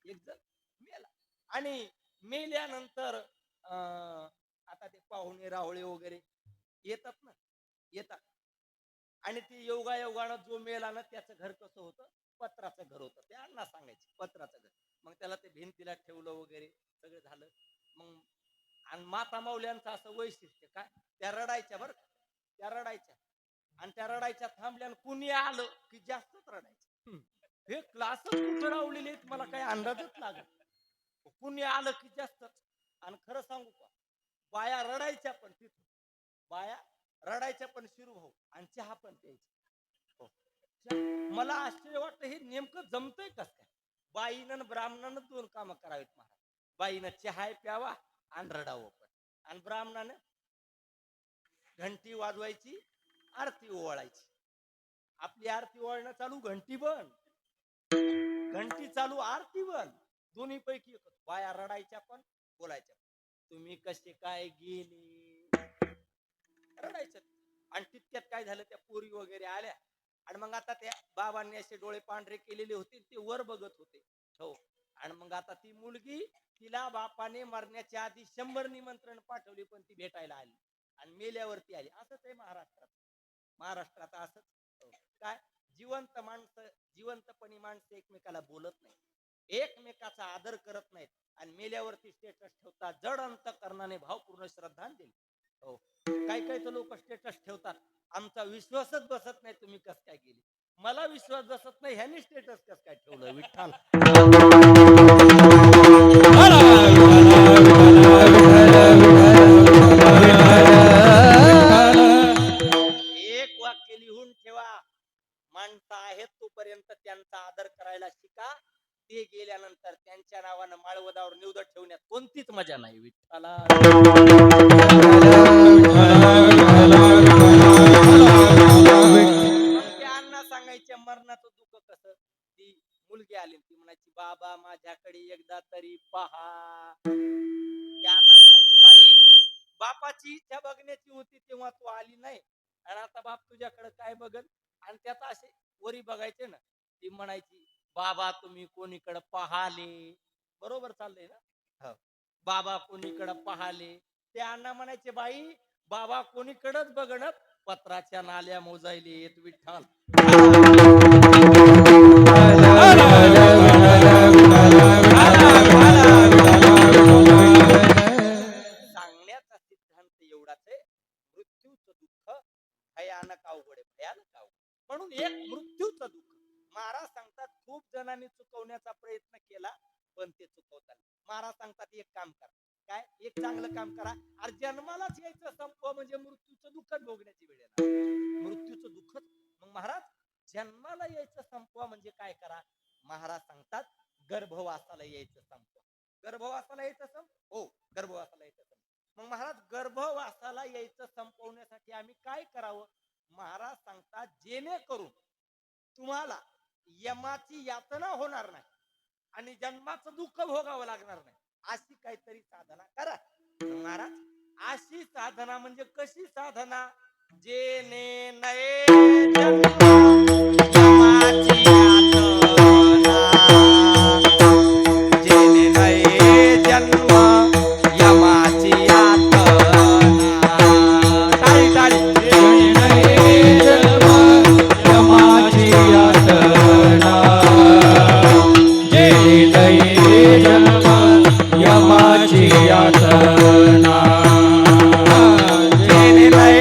एक जण मेला आणि मेल्यानंतर आता ते पाहुणे राहुळे वगैरे येतात ना, येतात. आणि ती योगायोगानं जो मेला ना त्याचं घर कसं होतं, पत्राचं घर होतं. ते अण्णा सांगायचे पत्राचं घर. मग त्याला ते भिंतीला ठेवलं वगैरे सगळं झालं. मग आणि माता माऊल्यांचं असं वैशिष्ट्य काय, त्या रडायच्या बरं, त्या रडायच्या आणि त्या रडायच्या थांबल्या, कुणी आलं की जास्तच रडायचं. हे क्लासच कुठं लावलेले आहेत मला काही अंदाजच लागत. कुणी आलं की जास्तच. आणि खरं सांगू का, बाया रडायच्या पण तिथून, बाया रडायच्या पण शिरूभाऊ आणि चहा पण प्यायची. मला आश्चर्य वाटतं हे नेमकं जमतंय कस काय. बाईनं ब्राह्मणानं दोन कामं करावीत महाराज. बाईनं चहा प्यावा आणि रडावं पण, आणि ब्राह्मणानं घंटी वाजवायची, आरती ओवाळायची. आपली आरती ओवाळणं चालू, घंटी बंद, घंटी चालू, आरती बंद, दोन्ही पैकी एक. बाया रडायच्या पण बोलायच्या. तुम्ही कसे काय गेले, रडायचं. आणि तितक्यात काय झालं, त्या पोरी वगैरे आल्या आणि मग आता त्या बाबांनी असे डोळे पांढरे केलेले होते, ते वर बघत होते. हो. आणि मग आता ती मुलगी, तिला बापाने मरण्याच्या आधी 100 निमंत्रण पाठवली पण ती भेटायला आली आणि मेल्यावरती आली. असंच आहे महाराष्ट्रात, महाराष्ट्रात असंच. हो. काय, जिवंत माणसं, जिवंतपणी माणसं एकमेकाला बोलत नाही, एकमेकाचा आदर करत नाहीत आणि मेल्यावरती स्टेटस ठेवतात. जड अंतकरणाने भावपूर्ण श्रद्धांजली. हो. काही काही तर लोक स्टेटस ठेवतात, आमचा विश्वासच बसत नाही तुम्ही कस काय गेली. मला विश्वास बसत नाही, ह्यानी स्टेटस कस काय ठेवलं. विठ्ठल एक वाक्य लिहून ठेवा, माणसं आहेत तोपर्यंत त्यांचा आदर करायला शिका. ते गेल्यानंतर त्यांच्या नावानं माळवदावर निवड ठेवण्यात कोणतीच मजा नाही. विठ्ठला अण्णा सांगायचे मरणाचं दुःख कसं. ती मुलगी आली, ती म्हणायची बाबा माझ्याकडे एकदा तरी पहा. त्यांना म्हणायची बाई, बापाची इच्छा बघण्याची होती तेव्हा तू आली नाही, आणि आता बाप तुझ्याकडे काय बघल. आणि त्यात असे वरी बघायचे ना. ती म्हणायची बाबा तुम्ही कोणीकडे पाहाले. बरोबर चाललंय ना. बाबा कोणीकडे पाहाले. ते अण्णा म्हणायचे बाई, बाबा कोणीकडेच बघणं, पत्राच्या नाल्या मोजायले येत. विठ्ठल सांगण्याचा सिद्धांत एवढाच आहे, मृत्यूचं दुःख भयानक अवघड आहे, भयानक अवघड. म्हणून एक मृत्यूचं दुःख महाराज सांगतात खूप जणांनी चुकवण्याचा प्रयत्न केला पण ते चुकवतात. महाराज सांगतात एक काम करा, काय, एक चांगलं काम करा. अरे जन्मालाच यायचं संपव म्हणजे मृत्यूचं दुःखच भोगण्याची वेळ येणार, मृत्यूचं दुःखच. मग महाराज जन्माला यायचं संपवा म्हणजे काय करा. महाराज सांगतात गर्भवासाला यायचं संपवा. गर्भवासाला यायचं हो, गर्भवासाला यायचं संपवा. मग महाराज गर्भवासाला यायचं संपवण्यासाठी आम्ही काय करावं. महाराज सांगतात जेणेकरून तुम्हाला यमाची यातना होणार नाही आणि जन्माचं दुःख भोगावं लागणार नाही, अशी काहीतरी साधना करा. महाराज अशी साधना म्हणजे कशी साधना. जेने नये यमाची यातना, जेने नये जन्म यमाची यातना. टाळी टाळी. जेने नये जन्म यमाची यातना, जेने नये जन्म यमाची यातना, जेने नये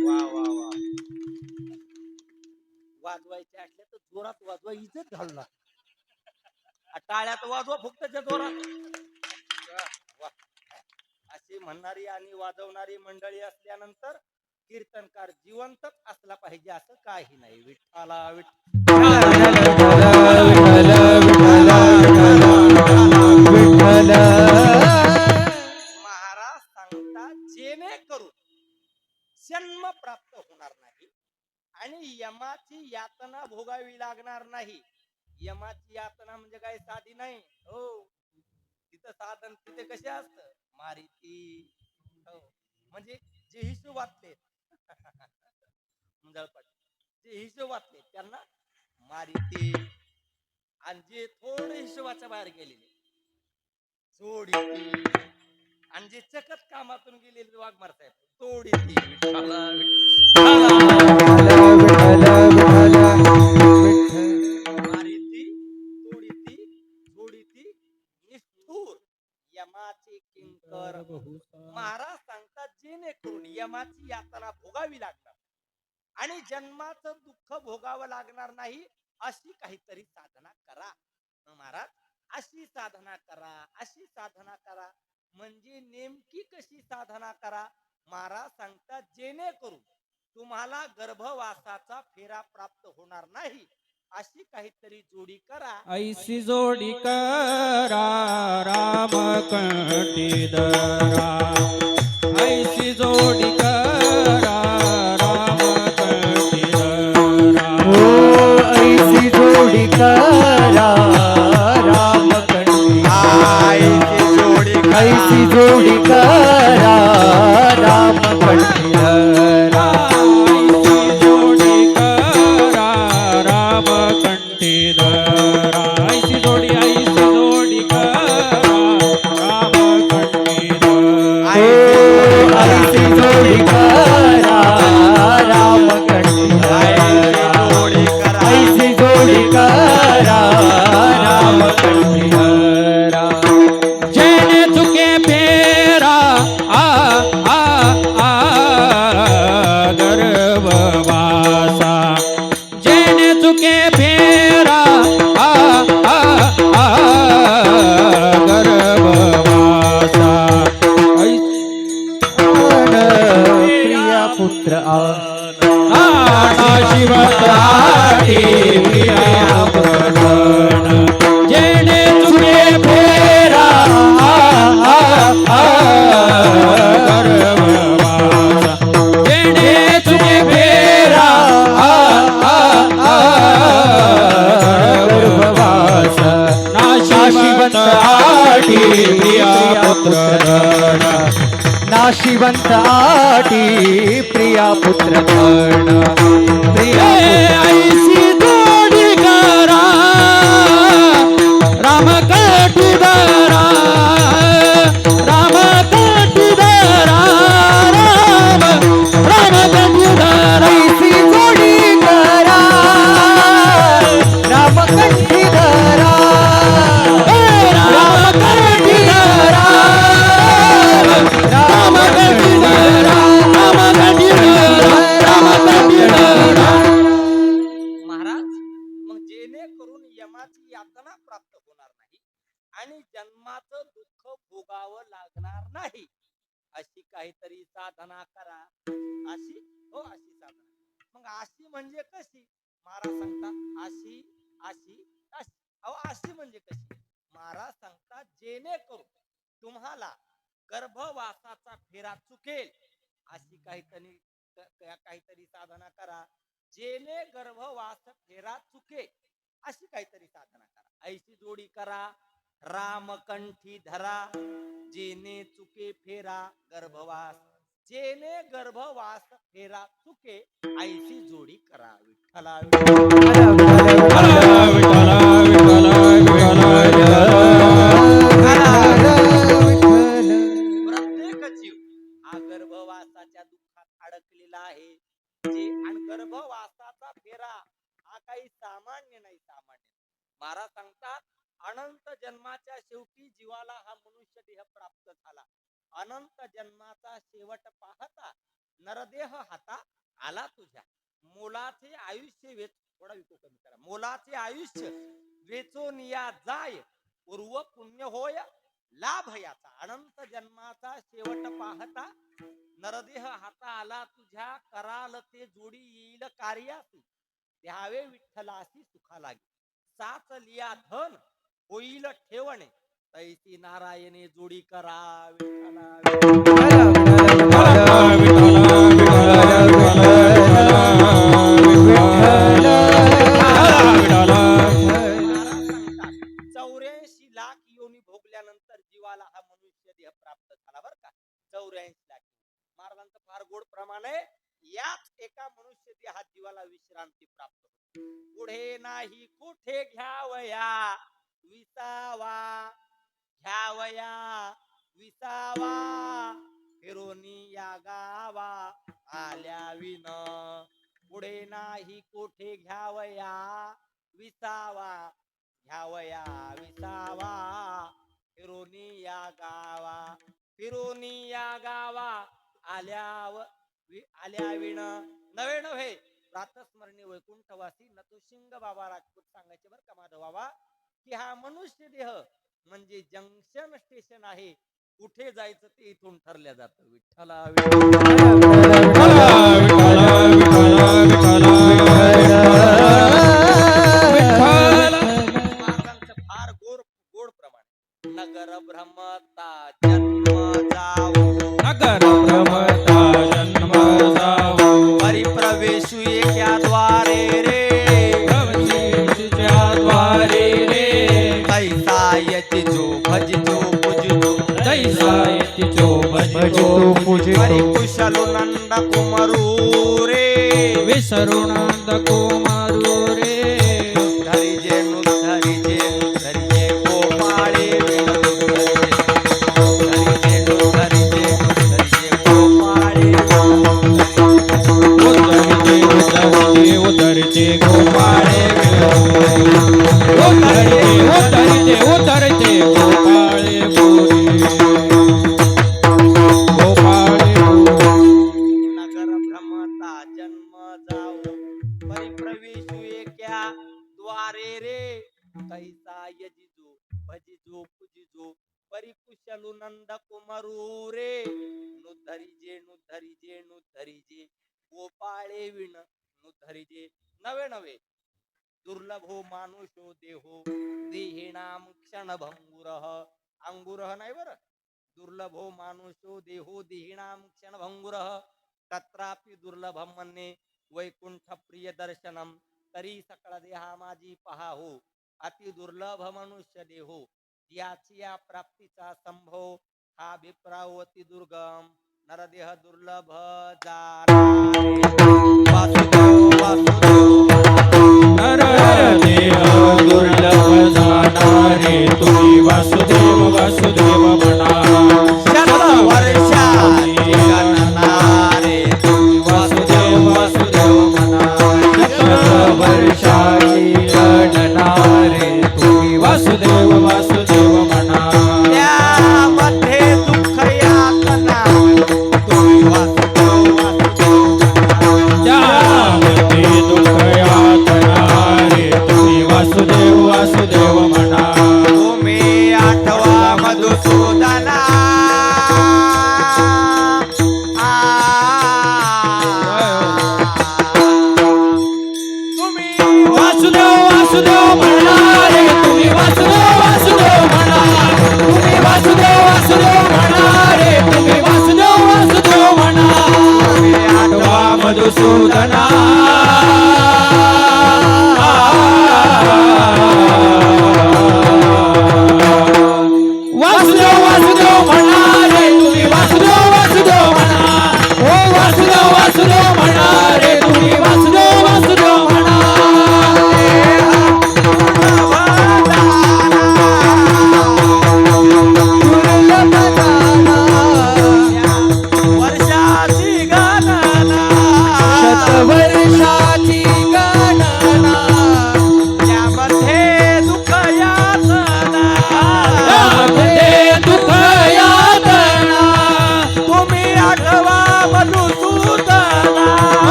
वा वा वा वा वा वा वा वाजवायचे असले तर जोरात वाजवा इज्जत घालणार टाळ्यात वाजवा फक्त जोरात वा, वा. अशी म्हणणारी आणि वाजवणारी मंडळी असल्यानंतर कीर्तनकार जिवंतच असला पाहिजे असं काही नाही विठ्ठला महाराज सांगतात जेणेकरून जन्म प्राप्त होणार नाही आणि यमाची यातना भोगावी लागणार नाही. यमाची यातना म्हणजे काय साधी नाही हो. तिथं साधन तिथे कसे असत मारिती हो म्हणजे जे हिशोबातले जे हिशोबातले त्यांना मारिती आणि जे थोडे हिशोबाच्या बाहेर गेलेले सोडी आणि जे चकत कामातून गेलेले वाघमार साहेब तोडी मारिती तोडीती सोडीती निष्ठूर यमाचे किंकर महाराज सांगतात जेणेकरून यमाची यातना भोगावी लागणार आणि जन्माचं दुःख भोगावं लागणार नाही अशी काहीतरी साधना करा. महाराज अशी साधना करा अशी साधना करा म्हणजे नेमकी कशी साधना करा. महाराज सांगतात जेणेकरून तुम्हाला गर्भवासाचा फेरा प्राप्त होणार नाही अशी काहीतरी जोडी करा. ऐसी जोडी करा राम कंठीधरा ऐसी जोडी करा राम कंठीधरा ऐसी जोडी करा राम ऐसी जोडी करा राम कंठीधरा ऐसी जोडी करा राम कंठीधरा ऐसी जोडी करा राम कंठीधरा ऐसी जोडी करा राम कंठीधरा ऐसी जोडी करा राम कंठीधरा जेणे चुके फेरा आ आ आ गर्भवासा जेणे चुके फेरा आ आ आ गर्भवासा प्रिया पुत्र शिवतारी प्रिया प्रधान जेणे चुके फेरा गर्भवासा जेणे चुके फेरा गर्भवासा नाशिवंत आठी प्रिया पुत्र नाशिवंत आटी प्रिया पुत्र प्रिया ऐसी जोडी करा राम कंठीधरा राम कंठीधरा राम राम कंठीधरा ऐसी जोडी करा राम कंठीधरा राम कंठीधरा राम कंठीधरा राम कंठीधरा राम कंठीधरा महाराज मग जेणेकरून यमाची यातना प्राप्त होणार नाही आणि जन्माचं दुःख भोगावं लागणार नाही अशी काहीतरी साधना करा. अशी हो अशी साधना मग अशी म्हणजे कशी महाराज सांगतात अशी अशी अशी अहो अशी म्हणजे कशी महाराज सांगतात जेणेकरून तुम्हाला गर्भवासाचा फेरा चुकेल अशी काहीतरी साधना करा. जेणे गर्भवास फेरा चुके अशी काहीतरी साधना करा. ऐशी जोडी करा रामकंठी धरा जेने चुके फेरा गर्भवास, जेने गर्भवास फेरा चुके ऐसी जोडी करा विठ्ठला प्रत्येक जीव हा गर्भवासाच्या दुःखात अडकलेला आहे आणि गर्भवासाचा फेरा हा काही सामान्य नाही. महाराज सांगतात अनंत जन्माच्या शेवटी जीवाला हा मनुष्य देह प्राप्त झाला. अनंत जन्माचा शेवट पाहता नरदेह हाता आला तुझ्या. मोलाचे आयुष्य थोडा विको कमी करा. मोलाचे आयुष्य वेचून या जाय पूर्व पुण्य होय लाभ याचा. अनंत जन्माचा शेवट पाहता नरदेह हाता आला तुझ्या. कराल ते जोडी येईल कार्यासी द्यावे विठ्ठलासी सुखा लागे. साच लिया धन होईल ठेवणे तैसी नारायणे जोडी करा भोगल्यानंतर जीवाला हा मनुष्य देह प्राप्त झाला बर का. 84 लाख महाराजांचं फार गोड प्रमाण आहे. याच एका मनुष्य देहात जीवाला विश्रांती प्राप्त होते. पुढे नाही कुठे घ्यावया विसावा, घ्यावया विसावा फिरोनी या गावा आल्या विन. पुढे नाही कुठे घ्यावया विसावा, घ्यावया विसावा फिरोनी या गावा, फिरोनी या गावा आल्या विण. नवे नव्हे प्रातस्मरणी वैकुंठवासी नतुशिंग बाबा राजपूत सांगायचे बर का माधव बाबा की हा मनुष्य देह म्हणजे जंक्शन स्टेशन आहे. कुठे जायचं ते इथून ठरल्या जातं. विठ्ठला महाराजांचं फार गोड प्रमाण. नगर भ्रमता जन्म जाऊ, नगर भ्रमता जन्म जाऊ, परिप्रवेशु एका द्वारे रे, प्रवेशुच्या द्वारे रे. कैसा यति जो भजतो पूजतो, तैसा यति जो भजतो पूजतो. परिकुशलो नंद कुमारू रे, विसरुणांद कुमारू रे. धरिजे धरिजे धरिजे गोपाळे धरिजे धरिजे गोपाळे उतरते गोपाळे, उतरते गोपाळे गोपाळे. नगर भ्रमता जन्म जाऊ, परिप्रवेशु एका द्वारे रे. कैसा यजिजो भजिजो पूजिजो परिकुशलु नंद कुमारू रे. नुधरिजे गोपाळे विण नुधरिजे. नवे नवे दुर्लभो मानुषो देहो देहिणाम क्षण भंगुरः. अंगुरः नाही बर, दुर्लभो मानुषो देहो देहिणाम क्षण भंगुरः. तत्रापि दुर्लभम मन्ये वैकुंठ प्रिय दर्शनम. तरी सकळ देहा माझी पहाहो अति दुर्लभ मनुष्य देहो. याची या प्राप्तीचा संभव हा विप्रावती दुर्गम. नरदेह दुर्लभ जाणारे वासुदेव वासुदेव. नरदेह दुर्लभ जाणारे तुम्ही वासुदेव वासुदेव म्हणा. वर्षाची गणनारे तुम्ही वासुदेव वासुदेव म्हणा. वर्षाची गणनारे तुम्ही वासुदेव वासुदेव म्हणा. त्यामध्ये दुःख यातना तुम्ही वासुदेव वासुदेव म्हणा. त्यामध्ये दुःख यातना रे तुम्ही वासुदेव वासुदेव म्हणा. तुम्ही आठवा मधुसूदना. वासुदेव वासुदेव म्हणा रे तुम्ही वासुदेव वासुदेव म्हणा. तुम्ही वासुदेव वासुदेव म्हणा रे तुम्ही वासुदेव वासुदेव म्हणा. आठवा मधुसूदना.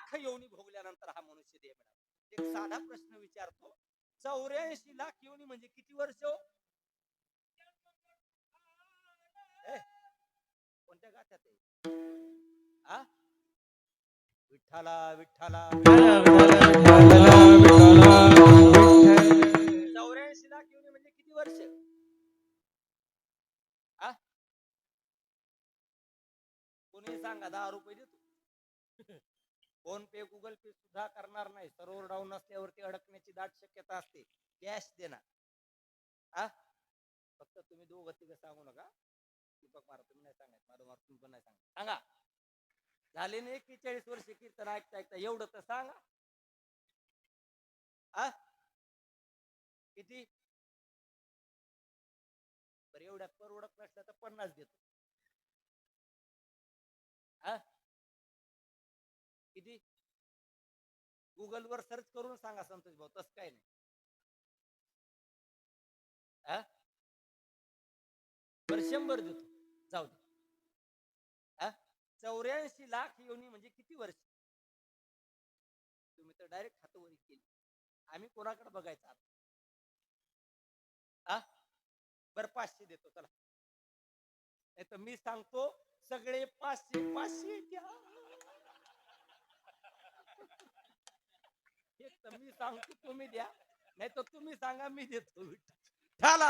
लाख योनी भोगल्यानंतर हा मनुष्य देह मिळाला. एक साधा प्रश्न विचारतो, 84 लाख योनी म्हणजे किती वर्ष हो? कोणत्या गाथ्यात आहे? आ? विठ्ठला विठ्ठला 84 लाख योनी म्हणजे किती वर्ष? आ? कोणी सांगा, 10 रुपये देतो. फोन पे गुगल पे सुद्धा करणार नाही. सर्व्हर डाऊन असल्यावरती अडकण्याची दाट शक्यता असते. कॅश देणार. आ? फक्त तुम्ही दोघं तिघं सांगू नका. दीपक मारा तुम्ही नाही सांगायचं, माझं मार तुम्ही पण नाही सांगा. सांगा, झाले नाही 41 वर्ष कीर्तन ऐकता ऐकता, एवढं तर सांगा. आ? किती? बरं, एवढ्यात परवडत नसलं तर 50 देतो. आ? किती? गुगल वर सर्च करून सांगा संतोष भाऊ, तसं काय नाही. आ? बरं, 100 देतो, जाऊ दे. 84 लाख योनी म्हणजे किती वर्ष? तुम्ही तर डायरेक्ट हातवरी केली. आम्ही कोणाकडे बघायचं आता? आ? बरं, 500 देतो चला. नाही तर मी सांगतो, सगळे 500 500 द्या. एक तर मी सांगतो तुम्ही द्या, नाही तर तुम्ही सांगा मी देतो. ठाला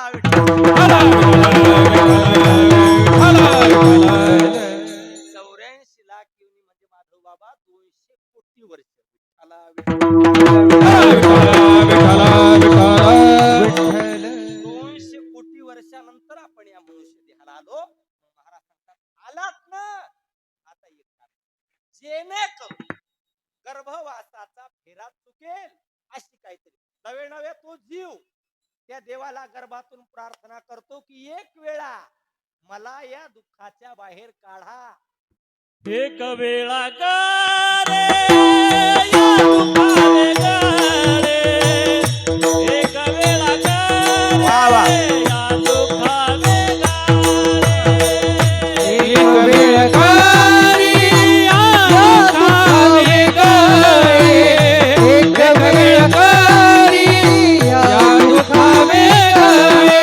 84 लाख योनी म्हणजे माधव बाबा 200 कोटी वर्ष. ठाला 200 कोटी वर्षानंतर आपण या मनुष्य देहाला आलो. महाराज सांगतात, आलात ना आता एक काम, जेणेकरून गर्भवासाचा फेरा चुकेल अशी काहीतरी नवे नवे तो जीव त्या देवाला गर्भातून प्रार्थना करतो की एक वेळा मला या दुःखाच्या बाहेर काढा. एक वेळा रे या दुःखाने गळे, एक वेळा रे या दुःखाने गळे, एक वेळ कारी या दुःखाने गळे, एक वेळ कारी या दुःखाने गळे.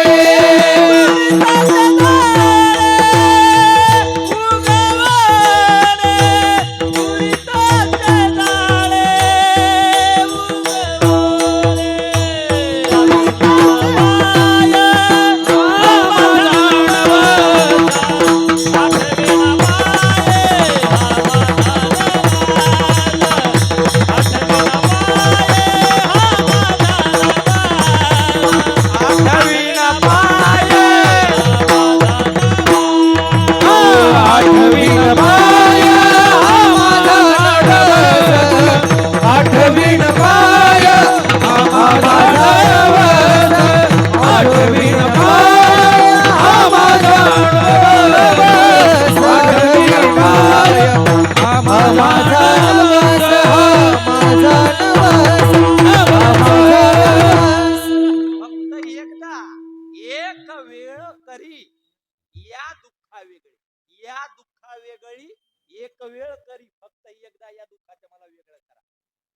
एक वेळ करी, फक्त एकदा या दुःखाचे मला वेगळं करा.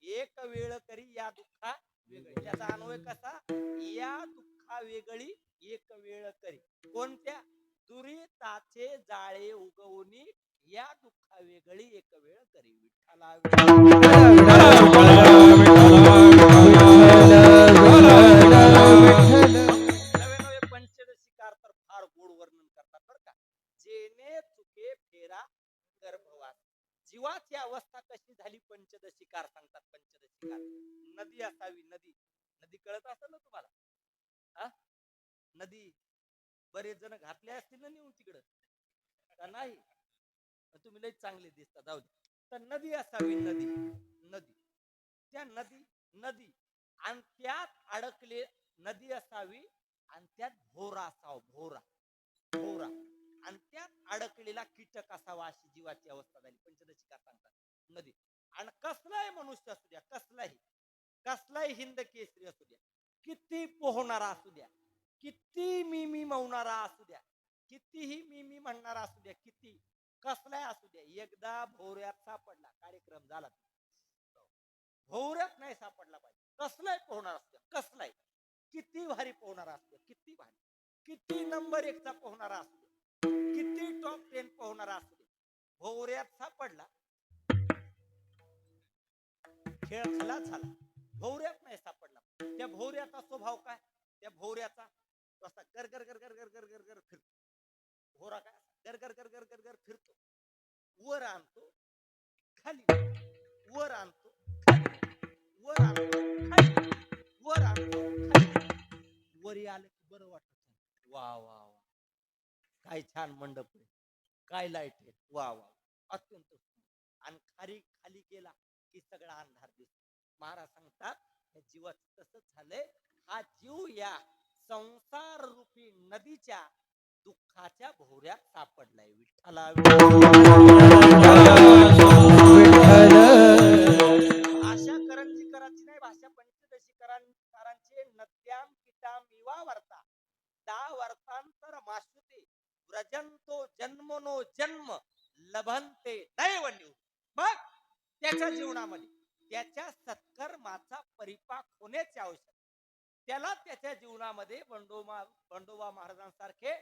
एक वेळ करी या दुःखा वेगळी. त्याचा अन्वय कसा? या दुःखा वेगळी एक वेळ करी. कोणत्या? दुरिताचे जाळे उगवणी या दुःखा वेगळी एक वेळ करी. विठ्ठला नवे नवे पंचदशीकार तर फार गोड वर्णन करतात बरं का. जेने चुके फेरा गर्भवास. जीवाची अवस्था कशी झाली पंचदशीकार सांगतात. पंचदशीकार नदी असावी. नदी नदी कळत असेल ना तुम्हाला? हा, नदी बरेच जण घातले असतील ना नेऊन तिकडं का नाही? तुम्ही लई चांगले दिसता, जाऊ दे. तर नदी असावी. नदी नदी त्या नदी नदी आणि त्यात अडकले. नदी असावी आणि त्यात भोरा असावा. भोरा भोरा आणि त्यात अडकलेला कीटक असावा. अशी जीवाची अवस्था झाली. पंचदशीकार सांगतात. नदी आणि कसलाही मनुष्य असू द्या, कसलाही हिंद केसरी असू द्या, किती पोहणारा असू द्या, किती मिमी मवणारा असू द्या, कितीही मिमी म्हणणारा असू द्या, किती कसलाही असू द्या, एकदा भोऱ्यात सापडला कार्यक्रम झाला. भोवऱ्यात नाही सापडला पाहिजे. कसलाय पोहणार असतो, कसलाय, किती भारी पोहणारा असतो, किती भारी, किती नंबर 1चा पोहणारा असतो, किती टॉप 10 पोहणारा असतो, भोवऱ्यात सापडला खेळ खलास झाला. भोवऱ्यात नाही सापडला. त्या भोवऱ्याचा स्वभाव काय, त्या भोवऱ्याचा असा गर गर गर गर गर गर गर गर फिरतो. भोवरा काय गर गर गर गर गर गर फिरतो, वर आणतो खाली, वर आणतो खाली, वर आणतो खाली, वर आणतो खाली. वरी आलं की बरं वाटत. वा वा वा, काय छान मंडप आहे, काय लाईट आहे, वा वा, अत्यंत. आणि खाली खाली गेला की सगळा अंधार दिसतो. महाराज सांगतात या जीवाचं तसंच झालंय. हा जीव या संसार रूपी नदीच्या दुःखाच्या भोवऱ्यात सापडलाय. विठ्ठला भाषा करंजी करायची नाही, भाषा पंचदशी करांचे नद्याम किटाम विवा वर्ता दा वर्तांतर माशुते व्रजंतो जन्मनो जन्म लभंते दैवन्यू. मग त्याच्या जीवनामध्ये त्याच्या सत्कर्माचा परिपाक होण्याची आवश्यकता, त्याला त्याच्या जीवनामध्ये बंडोबा महाराजांसारखे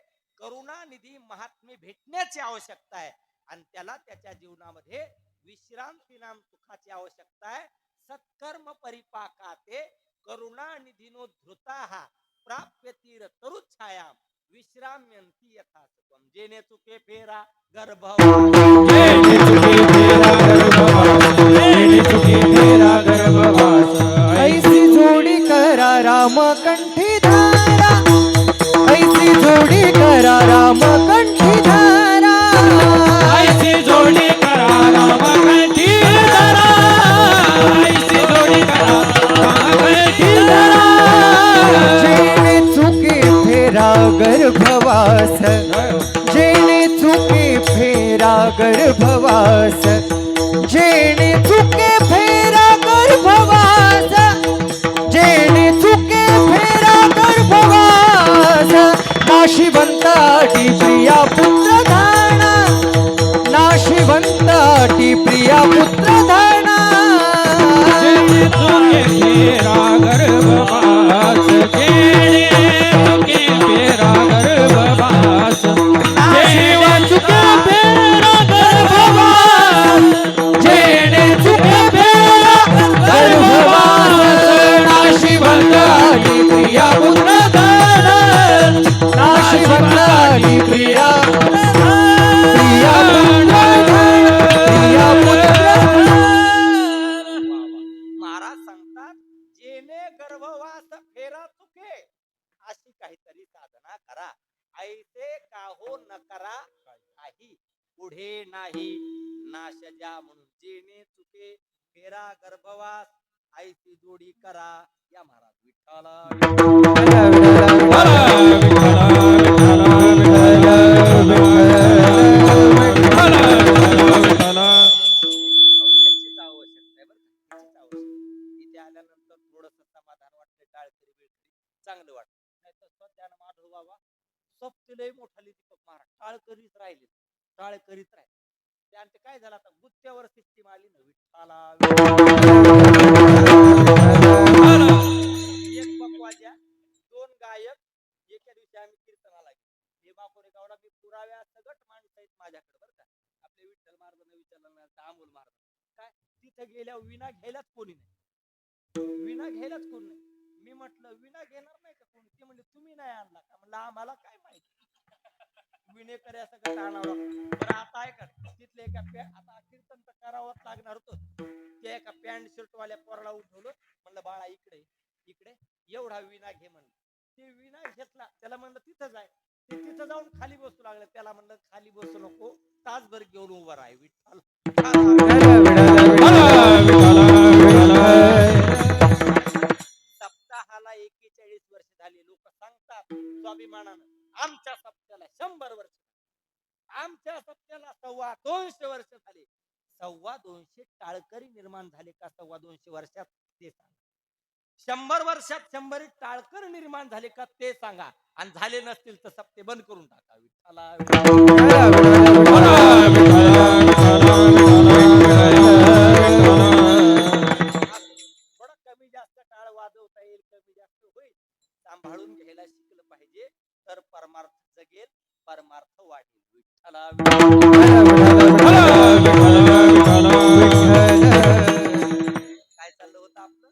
करुणानिधी महात्मे भेटण्याची आवश्यकता आहे. आणि त्याला त्याच्या जीवनामध्ये विश्रांती नाम सुखाची आवश्यकता आहे. सत्कर्म परिपाकाते करुणानिधीनो धृता प्राप्यतीर तरुच्छायाम विश्राम्यंती यथा सुखम. जेने चुके फेरा गर्भवास, ऐसी जोडी करा राम कंठी धारा, ऐसी जोडी करा राम कंठी धारा, ऐसी जोडी करा राम कंठी धरा, ऐसी जोडी करा राम कंठी धरा. जेणे चुके फेरा गर्भवास, जेणे चुके फेरा गर्भवास, जेणे चुके फेरा गर्भवास, जेणे चुके फेरा गर्भवास. नाशिवंताटी प्रिया पुत्र धारणा, नाशिवंताटी प्रिया पुत्र धारणा. जेणे चुके फेरा गर्भवास, जेणे चुके फेरा गर्भवास, जेणे चुके फेरा गर्भवास, जेणे चुके फेरा गर्भवास. नाशिवंताटी प्रिया पुत्र धारणा, नाशिवंताटी प्रिया प्रिया पुत्र प्रिया पुत्र. महाराज सांगतात जेने गर्भवास फेरा चुके अशी काहीतरी साधना करा. ऐसे काहो न करा काही पुढे नाही नाश ज्या. म्हणून जेने चुके फेरा गर्भवास ऐसी जोडी करा. या महाराज विठ्ठला ह्याचीच आवश्यकता आहे बरं का, ह्याचीच आवश्यकता. इथे आल्यानंतर थोडस समाधान वाटतं, टाळकरी बिळकरी चांगलं वाटतं. नाही तर सध्या माधव बाबा सप्तलय मोठाली दीपक महाराज टाळकरीच राहिले, टाळकरीच राहिले. त्यांचं काय झालं आता गुत्त्यावर सिस्टीम आली ना. विठ्ठला एक बकवाद्या, 2 गायक. एका दिवशी आम्ही कीर्तनाला गेलो. हे बाकोरे गावडा मी पुराव्या सगट माणसं आहेत माझ्याकडे बरं का. आपले विठ्ठल महाराजांना विचारलं नाही, अमोल महाराज काय तिथं गेल्यावर विना घ्यायलाच कोणी नाही, विना घ्यायलाच कोणी नाही. मी म्हटलं विना घेणार नाही का कोणी? ते म्हणले तुम्ही नाही आणला का? म्हणलं आम्हाला काय माहिती, विनेकर सगळं आणावं. बरं आता ऐका, तिथले एका आता कीर्तन तर करावंच लागणार होतं. त्या एका पॅन्ट शर्ट वाल्या पोराला उठवलं, म्हणलं बाळा इकडे इकडे एवढा विना घे म्हणलं. ते विना घेतला, त्याला म्हणलं तिथं जाय. ते तिथं जाऊन खाली बसू लागलं. त्याला म्हणलं खाली बसू नको, तासभर घेऊन उभं राह. विठ्ठल सप्ताहाला 41 वर्ष झाली. लोक सांगतात स्वाभिमानानं आमच्या सप्त्याला 100 वर्ष, आमच्या सप्त्याला 225 वर्ष झाले. 225 टाळकरी निर्माण झाले का 225 वर्षात ते सांगा. 100 वर्षात 100 टाळकर निर्माण झाले का ते सांगा. आणि झाले नसतील तर सप्ते बंद करून टाका. विठ्ठला तर परमार्थ जगेल, परमार्थ वाढेल. विठ्ठला काय चाललं होतं आपलं?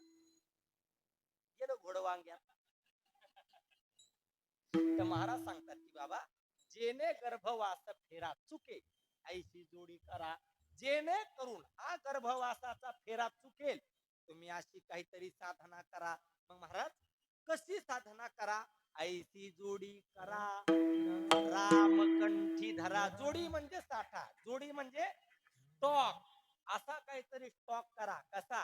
गेलं घोडवांग्यात. तर महाराज सांगतात की बाबा, जेणे गर्भवास फेरा चुके ऐशी जोडी करा. जेणे करून हा गर्भवासाचा फेरा चुकेल, तुम्ही अशी काहीतरी साधना करा. मग महाराज कशी साधना करा? ऐशी जोडी करा, रामकंठी धरा. जोडी म्हणजे साठा, जोडी म्हणजे स्टॉक. असा काहीतरी स्टॉक करा. कसा?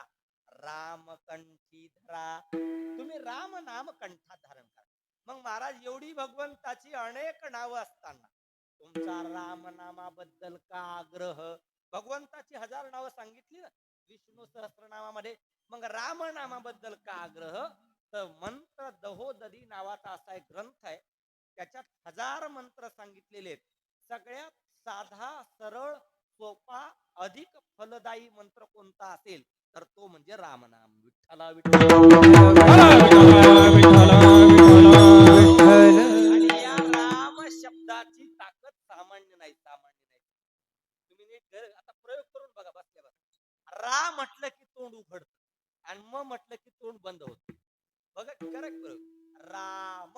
रामकंठी धरा. तुम्ही राम नाम कंठात धारण करा. मग महाराज एवढी भगवंताची अनेक नावं असताना तुमचा राम नामाबद्दल का आग्रह? भगवंताची 1000 नावं सांगितली ना विष्णू सहस्त्रनामामध्ये. मग राम नामाबद्दल का आग्रह? तर मंत्र दहोदरी नावाचा असा एक ग्रंथ आहे, त्याच्यात 1000 मंत्र सांगितलेले आहेत. सगळ्यात साधा, सरळ, सोपा, अधिक फलदायी मंत्र कोणता असेल तर तो म्हणजे रामनाम. विठ्ठला आणि या राम शब्दाची ताकद सामान्य नाही, सामान्य नाही. तुम्ही नीट आता प्रयोग करून बघा बसल्या बस. रा म्हटलं की तोंड उघडत आणि म म्हटलं की तोंड बंद होत. बघा करेक्ट प्रयोग. राम,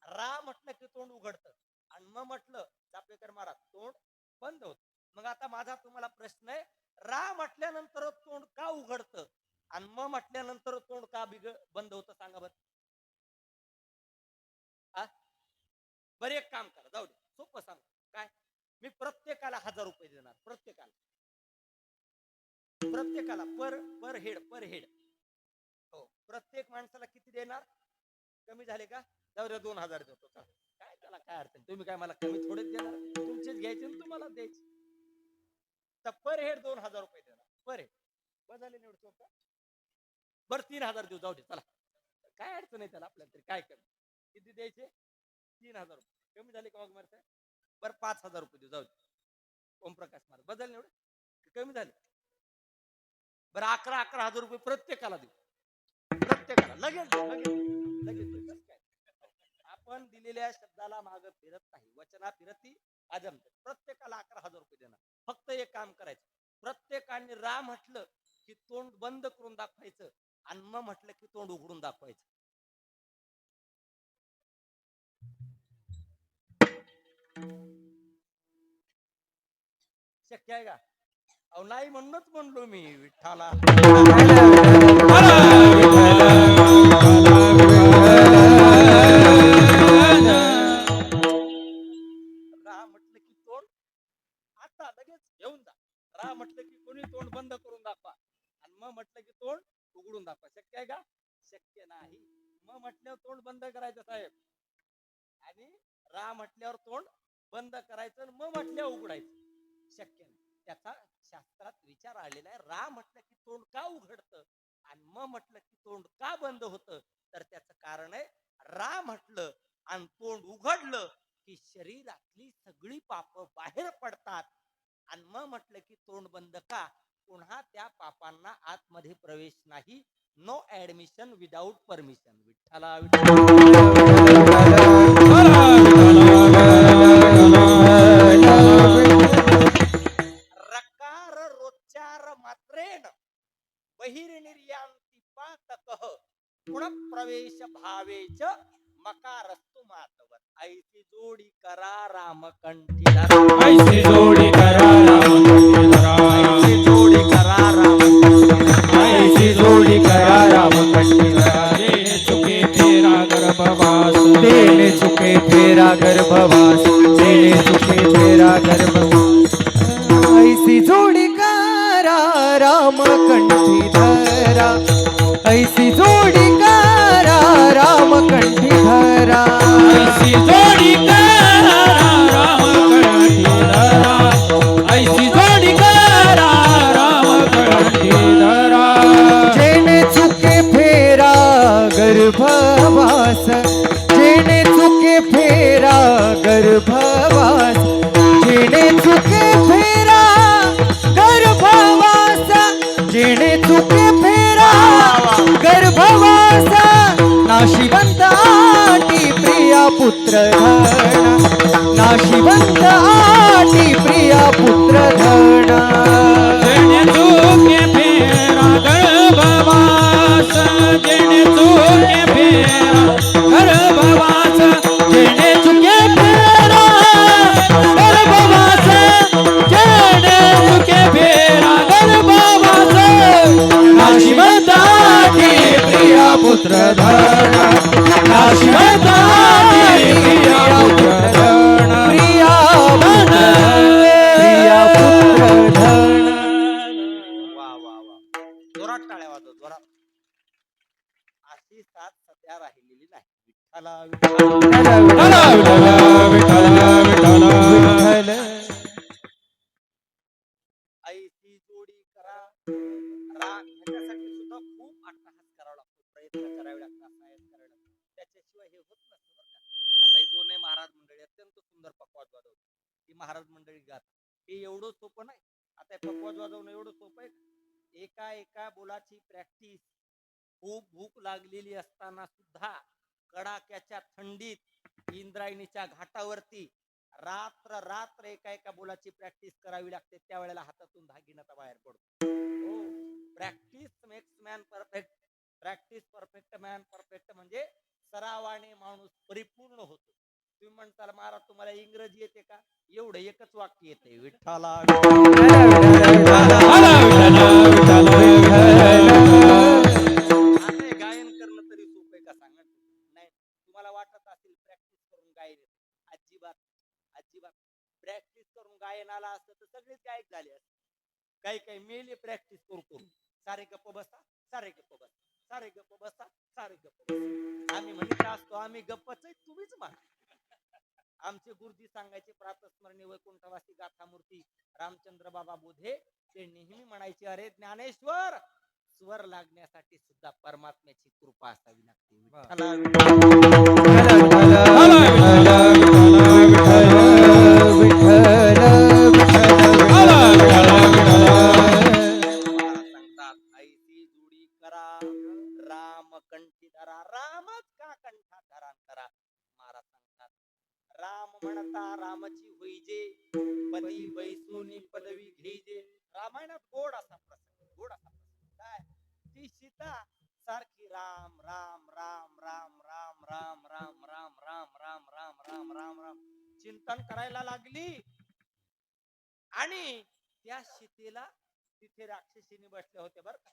रा म्हटलं की तोंड उघडत आणि म म्हटलं चापेकर मारा तोंड बंद होत. मग आता माझा तुम्हाला प्रश्न आहे, रा म्हटल्यानंतर तोंड का उघडतं आणि म म्हटल्यानंतर तोंड का बंद होतं? सांगा बरं. बरं एक काम करा, जाऊ दे, सोपं सांग. काय? मी प्रत्येकाला 1000 रुपये देणार. प्रत्येकाला पर हेड. हो, प्रत्येक माणसाला किती देणार? कमी झाले का? जाऊ दे 2000 देतो. काय त्याला काय अडचण? तुम्ही काय मला कमी थोडेच देणार? तुमचेच घ्यायचे ना तुम्हाला द्यायचे. तर पर हेड 2000 रुपये देणार. पर हेड बदलले निवडतो का? बरं 3000 देऊ, जाऊ दे चला. काय अडचण आहे त्याला? आपल्याला तरी काय कमी? किती द्यायचे? 3000 रुपये. कमी झाले का? मग मारताय. बरं 5000 रुपये देऊ, जाऊ दे. ओमप्रकाश महाराज बदल निवड कमी झाले. बरं 11,000 रुपये प्रत्येकाला देऊ. प्रत्येकाला लगेच लगेच काय? आपण दिलेल्या शब्दाला मागे फिरत नाही. वचना फिरती अजम. प्रत्येकाला 11,000 रुपये देणार. फक्त एक काम करायचं, प्रत्येकाने रा म्हटलं की तोंड बंद करून दाखवायचं आणि म म्हटलं की तोंड उघडून दाखवायचं. शक्य आहे का? अहो नाही म्हणूनच म्हणलो मी विठ्ठला. रा म्हटलं की तोंड आता लगेच घेऊन जा. रा म्हटलं की कोणी तोंड बंद करून दाखवा आणि मग म्हटलं की तोंड उघडून दाखवा. शक्य आहे का? शक्य नाही. मग म्हटल्यावर तोंड बंद करायचं साहेब आणि रा म्हटल्यावर तोंड बंद करायचं, मग म्हटल्यावर उघडायचं. शक्य नाही. त्याचा शास्त्रात विचार आलेला आहे. रा म्हटलं की तोंड का उघडतं आणि म म्हटलं की तोंड का बंद होतं? तर त्याचं कारण आहे, रा म्हटलं आणि तोंड उघडलं की शरीरातली सगळी पाप बाहेर पडतात आणि म म्हटलं की तोंड बंद का? पुन्हा त्या पापांना आतमध्ये प्रवेश नाही. No admission without permission. विठ्ठला रकार रोच्चार मात्रेन बहिर्निर्यांती पातकः गुणप्रवेश भावेच मकारस्तु मातवत. ऐसी जोडी करा रामकंठी धरा. ऐसी जोडी करा रामकंठी धरा. ऐसी जोडी करा रामकंठी धरा. ऐसी जोडी करा रामकंठी धरा. देणे चुके फेरा गर्भवास. देणे चुके फेरा गर्भवास. देणे चुके फेरा गर्भवास. ऐसी जोडी करा रामकंठी धरा. ऐसी जोडी करा रामकंठी धरा. ऐसी जोडी करा रामकंठी धरा. ऐसी जोडी करा रामकंठी धरा. जेणे चुके फेरा गर्भवास. जेणे चुके फेरा गर्भवास. जेणे चुके फेरा गर्भवास. जेणे चुके फेरा गर्भवास. नाशिवंताटी प्रिया पुत्र धन नाशिवंत आटी प्रिया पुत्र धन जेणे चुके फेरा गर्भवास जेणे चुके फेरा गर्भवास जेणे चुके फेरा गर्भवास जेणे चुके फेरा गर्भवास नाशिवंताची प्रिया पुत्र धन नाशिवंताची प्रिया पुत्र धन प्रिया धन प्रिया पुत्र धन वा वा वा जोरात टाळ्या वाजव जोरात. अशी साथ सध्या राहिलेली नाही. विठ्ठला विठ्ठला. विठ्ठल ऐसी जोडी करा ह्याच्यासाठी सुद्धा खूप अट्टहास करावा लागतो, प्रयत्न करावे लागतात, सायस करावे लागतात. त्याच्याशिवाय हे होत नसतं बरं का. आता ही दोन्ही महाराज मंडळी अत्यंत सुंदर पकवाज वाजवतात. ही महाराज मंडळी गातात. हे एवढं सोपं नाही. आता हे पकवाज वाजवणं एवढं सोपं आहे का? एका एका बोलाची प्रॅक्टिस. खूप भूक लागलेली असताना सुद्धा कडाक्याच्या थंडीत इंद्रायणीच्या घाटावरती रात्र रात्र एका एका बोलाची प्रॅक्टिस करावी लागते. त्यावेळेला हातातून दागिनाचा बाहेर पडतो. हो, practice makes man perfect. Practice perfect man perfect म्हणजे सरावाने माणूस परिपूर्ण होतो. तुम्ही म्हणताल महाराज तुम्हाला इंग्रजी येते का? एवढं एकच वाक्य येते, विठ्ठला आता गायन करणं तरी सोपं का सांगा? नाही. तुम्हाला वाटत असेल प्रॅक्टिस करून गायन येते. अजिबात अजिबात. प्रॅक्टिस करून गायन आला असतं तर सगळेच गायक झाले असते. काही काही मेले प्रॅक्टिस करू सारे गप्प बसा सारे गप्प बसा सारे गप्प बसा सारे गप्प बसा. आम्ही म्हणत असतो आम्ही गप्पच आहे, तुम्हीच म्हणा. आमचे गुरुजी सांगायचे प्रातस्मरणी वैकुंठवासी गाथामूर्ती रामचंद्र बाबा बोधे ते नेहमी म्हणायचे, अरे ज्ञानेश्वर स्वर लागण्यासाठी सुद्धा परमात्म्याची कृपा असावी लागते. विठ्ठला सांगतात ऐसी जोडी करा राम कंठी धरा. रामच का कंठा धरा करा? महाराज सांगतात राम म्हणता रामची होईजे पदी बैसुनी पदवी घेईजे. रामायणात गोड असा प्रसंग, गोड असा प्रसंग काय? ती सीता सारखी राम राम राम राम राम राम राम राम राम राम राम राम राम राम चिंतन करायला लागली. आणि त्या सीतेला तिथे राक्षसीने बसल्या होत्या बरं का.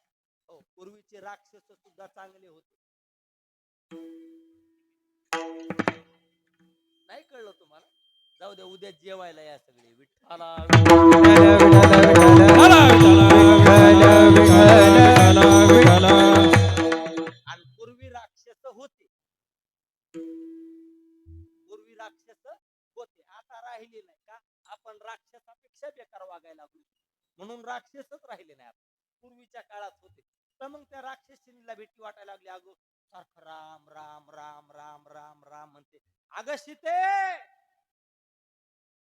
हो, पूर्वीचे राक्षस सुद्धा चांगले होते. नाही कळलं तुम्हाला? जाऊ द्या, उद्या जेवायला या सगळे. विठ्ठला आणि पूर्वी राक्षस होते, पूर्वी राक्षस होते, आता राहिले नाही का? आपण राक्षसापेक्षा बेकार वागायला लागलो म्हणून राक्षसच राहिले नाही. आपण पूर्वीच्या काळात होते. तर मग त्या राक्षसीला भीती वाटायला लागली. अगो सारखं राम राम राम राम राम राम म्हणते. अगं सीते,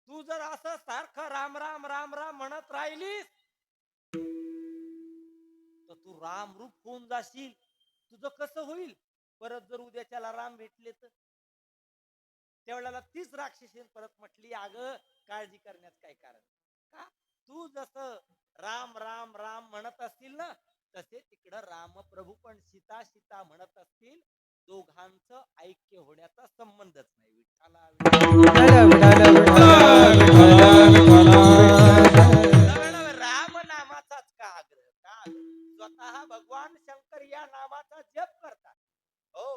तू जर असं सारखं राम राम राम राम म्हणत राहिलीस तर तू रामरूप होऊन जाशील. तुझं कसं होईल? परत जर उद्याच्याला राम भेटले तर? त्यावेळेला तीच राक्षसी परत म्हटली, अगं काळजी करण्यात काय कारण का? तू जसं राम राम राम म्हणत असतील ना, तसे तिकडं रामप्रभू पण सीता सीता म्हणत असतील. दोघांचं ऐक्य होण्याचा संबंधच नाही. विठ्ठला राम नामाचाच का आग्रह? का स्वतः भगवान शंकर या नामाचा जप करतात. हो,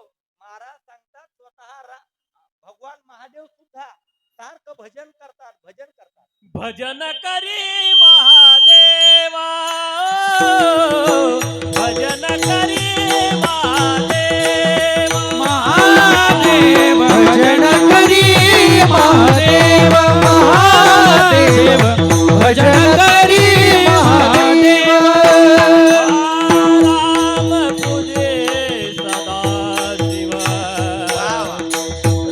महाराज सांगतात स्वतः भगवान महादेव सुद्धा सारखं भजन करतात, भजन करतात. भजन करी महादेवा, भजन करी महादेव, महादेव भजन करी महादेव, महादेव भजन करी महादेव. राम पूजे सदा शिव,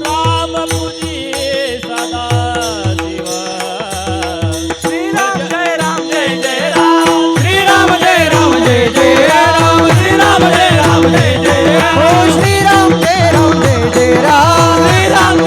राम पूजे सदा शिव. श्रीराम जय राम जय जय राम, श्रीराम जय राम जय जय राम, श्रीराम जय राम जय जय राम, श्रीराम जय राम जय जय राम, श्रीराम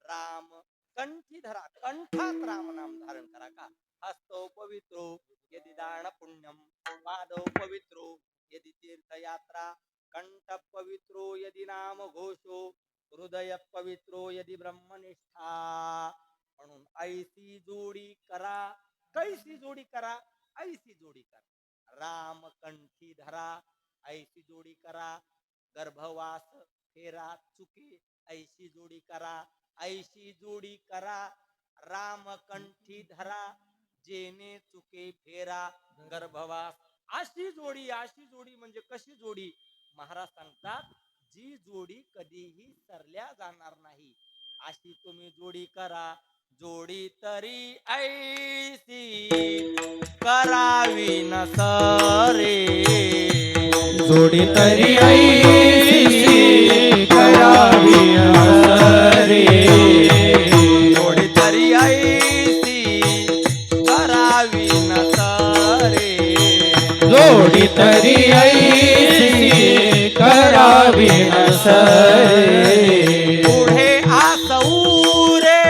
राम कंठी धरा, कंठात राम नाम धारण करा का. हस्तो पवित्रो यदि दान पुण्यम, पादो पवित्रो यदि तीर्थयात्रा, कंठ पवित्रो यदि नाम घोषो, हृदय पवित्रो यदि ब्रह्मनिष्ठा. म्हणून ऐसी जोडी करा. कैसी जोडी करा? ऐसी जोडी करा. राम कंठी धरा, ऐसी जोडी करा. गर्भवास फेरा चुके, ऐशी जोडी करा. ऐशी जोडी करा. राम कंठी धरा, जेने चुके फेरा गर्भवास. अशी जोडी म्हणजे कशी जोडी? महाराज सांगतात जी जोडी कधीही सरल्या जाणार नाही अशी तुम्ही जोडी करा. जोडी तरी ऐसी करावी न सरे, जोडी तरी ऐसी करावी रे. जोडी तरी ऐसी करावी न सरे. जोडी तरी ऐसी करावी सरे. पुढे आसौरे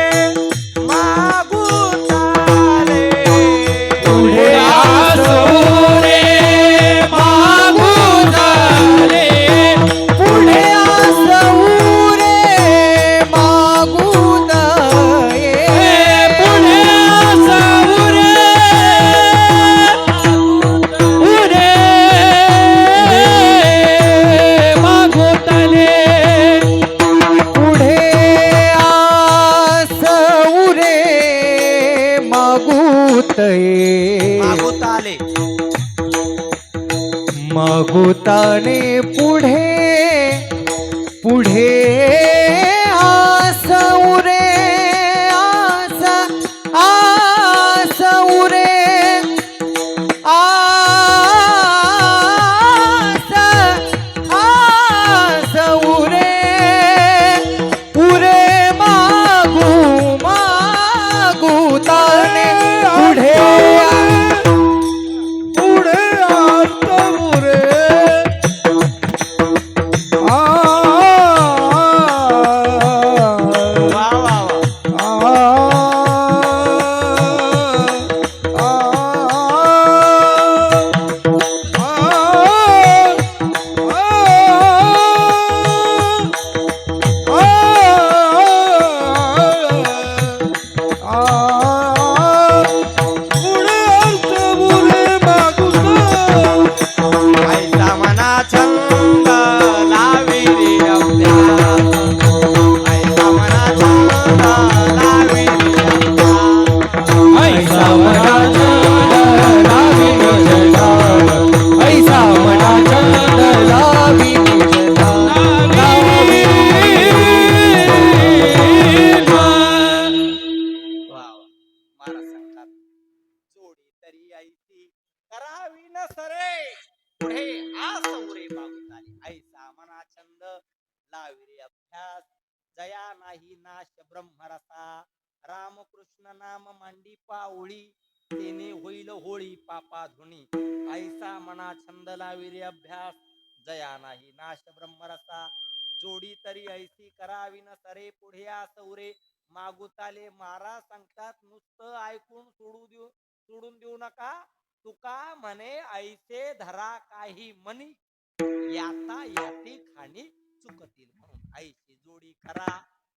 मागुताले, पुढे आसोरे मागू झाले. पुढे आसौरे मागू नये. पुढे आसोरे पुढे मागू तले. पुढे आसौरे मागूतये. मागुताले. मागुताने पुढे पुढे आसौरे आसौरे आसौरे पुरे मागू मागुताने पुढे पुढे आसोरे वा वा वा. ऐसा मना छंद लावी रे अभ्यास. ऐसा मना छंद लावी रे अभ्यास. ऐसा मना छंद लावी निजला. ऐसा मना छंद लावी निजला. वा वा. महाराज सांगतात जोडी तरी ऐसी करावी न सरे, पुढे आसौरे मागुताले. ऐसा मना छंद लावी रे अभ्यास, जया नाही नाश ब्रह्मरसा. रामकृष्ण नाम मांडी पाऊळी, तेने होईल होळी पापा धुनी. ऐसा मना छंद लावी रे अभ्यास, जया नाही नाश ब्रह्मरसा. जोडी तरी ऐसी करावी न सरे, पुढे आसौरे मागुताले. महाराज सांगतात नुसतं ऐकून सोडून देऊ नका. तुका म्हणे ऐसे धरा काही मनी, याता याती खाणी चुकतील. म्हणून ऐशी जोडी करा.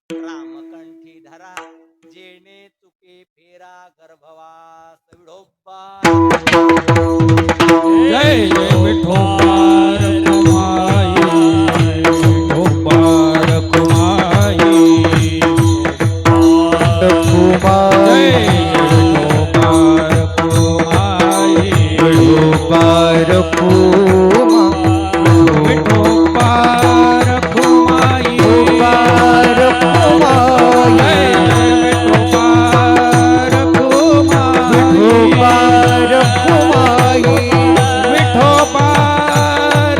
रामकंठी धरा, जेणे चुके फेरा गर्भवास. विठोबा जय जय विठोबार कुमाई. विठोबार कुमाई. जय विठोबार कुमाई. विठोबार कुमा विठोबार कुमाई. विठोबार कुमाई. विठोबार कुमाई. विठोबार कुमाई. विठोबार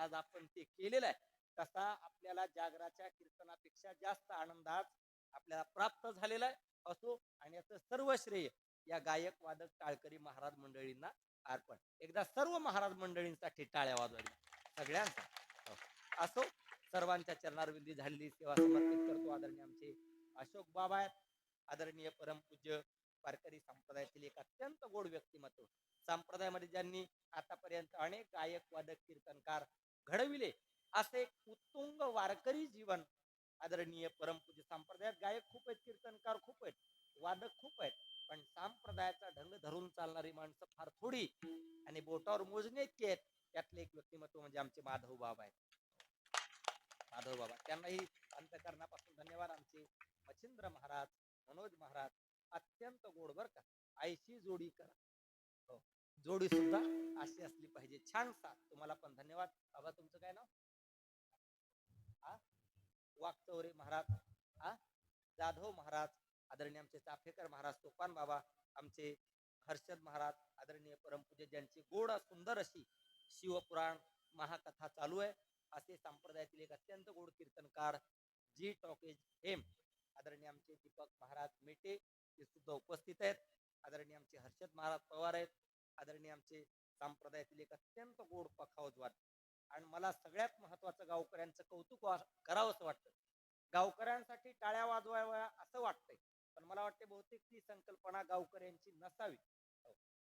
आज आपण ते केलेलं आहे, तसा आपल्याला जागराच्या कीर्तनापेक्षा जास्त आनंद आज आपल्याला प्राप्त झालेला आहे असो. आणि याचं सर्व श्रेय या गायक वादक टाळकरी महाराज मंडळींना अर्पण. एकदा सर्व महाराज मंडळींसाठी टाळ्या वाजवायला सगळ्यांचा असो. सर्वांच्या चरणारविंदी झालेली सेवा समर्पित करतो. आदरणीय आमचे अशोक बाबा आहेत, आदरणीय परमपूज्य वारकरी संप्रदायातील एक अत्यंत गोड व्यक्तिमत्व. संप्रदायामध्ये ज्यांनी आतापर्यंत अनेक गायक वादक कीर्तनकार घडविले असे उत्तुंग वारकरी जीवन आदरणीय परमपूज्य. संप्रदायात गायक खूप आहेत, कीर्तनकार खूप आहेत, वादक खूप आहेत, पण संप्रदायाचा ढंग धरून चालणारी माणसं फार थोडी आणि बोटावर मोजणे इतके आहेत. त्यातले एक व्यक्तिमत्व म्हणजे आमचे माधव बाबा आहेत. माधव बाबा त्यांनाही अंतःकरणापासून धन्यवाद. आमचे मच्छिंद्र महाराज, मनोज महाराज अत्यंत गोड बर का. आईशी जोडी करा, हो जोडी सुद्धा अशी असली पाहिजे. छान साथ. तुम्हाला पण धन्यवाद. बाबा तुमचं काय नाव? वागचौरे महाराज, जाधव महाराज, आदरणीय आमचे चाफेकर महाराज, सोपान बाबा, आमचे हर्षद महाराज, आदरणीय परमपूज्य ज्यांची गोड सुंदर अशी शिवपुराण महाकथा चालू आहे असे संप्रदायातील एक अत्यंत गोड कीर्तनकार जी टॉकेज हेम आदरणीय आमचे दीपक महाराज मेटे ते सुद्धा उपस्थित आहेत. आदरणीय आमचे हर्षद महाराज पवार आहेत. आदरणीय आमचे संप्रदायातील एक अत्यंत गोड पखावजवाद. आणि मला सगळ्यात महत्वाचं गावकऱ्यांचं कौतुक करावं असं वाटतं. गावकऱ्यांसाठी टाळ्या वाजवाव्या असं वाटतंय, पण मला वाटते बहुतेक ती संकल्पना गावकऱ्यांची नसावी.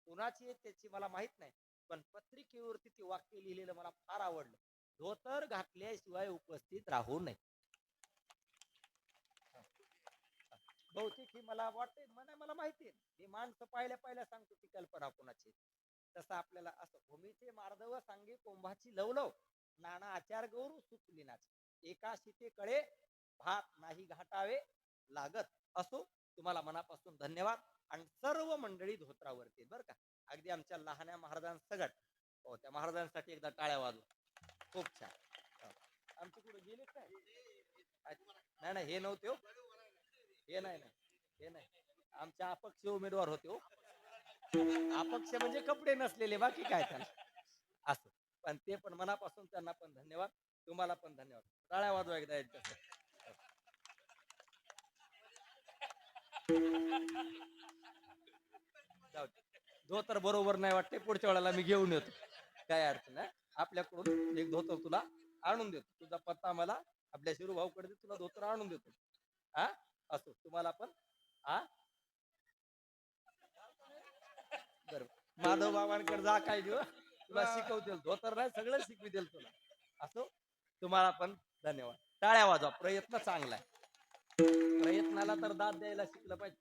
कोणाची आहे त्याची मला माहित नाही, पण पत्रिकेवरती ती वाक्य लिहिलेलं मला फार आवडलं. धोतर घातल्याशिवाय उपस्थित राहू नये. बहुतेक ही मला वाटते, मला माहिती आहे, ही माणसं पाहिल्या सांगतो ती कल्पना कोणाची. तसं आपल्याला असं भूमीचे मार्दव सांगे कोंभाची लवलव, नाना आचार गौरू सुचली नाच, एका शिते कळे भात नाही घाटावे लागत असो. तुम्हाला मनापासून धन्यवाद. आणि सर्व मंडळी धोत्रावरती बरं का. अगदी आमच्या लहान्या महाराजांसगट, हो त्या महाराजांसाठी एकदा टाळ्या वाजू. खूप छान. आमची कुठे गेले काय? नाही हे नव्हते हो, हे नाही आमच्या अपक्ष उमेदवार होते हो. अपक्ष म्हणजे कपडे नसलेले, बाकी काय त्याला असं. पण ते पण मनापासून त्यांना पण धन्यवाद. तुम्हाला पण धन्यवाद. टाळ्या वाजवा एकदा यांच्यासाठी. धोतर बरोबर नाही वाटते, पुढच्या वेळेला मी घेऊन येतो, काय अडचण नाही. आपल्याकडून एक धोतर तुला आणून देतो. तुझा पत्ता मला आपल्या शिरू भाऊकडे, तुला धोतर आणून देतो. असो तुम्हाला पण. बरोबर माधव बाबांकडे जा, काय देऊ तुला शिकवतील. धोतर नाही सगळं शिकवितील तुला. असो तुम्हाला पण धन्यवाद. टाळ्या वाजवा. प्रयत्न चांगला आहे. प्रयत्नाला तर दाद द्यायला शिकलं पाहिजे.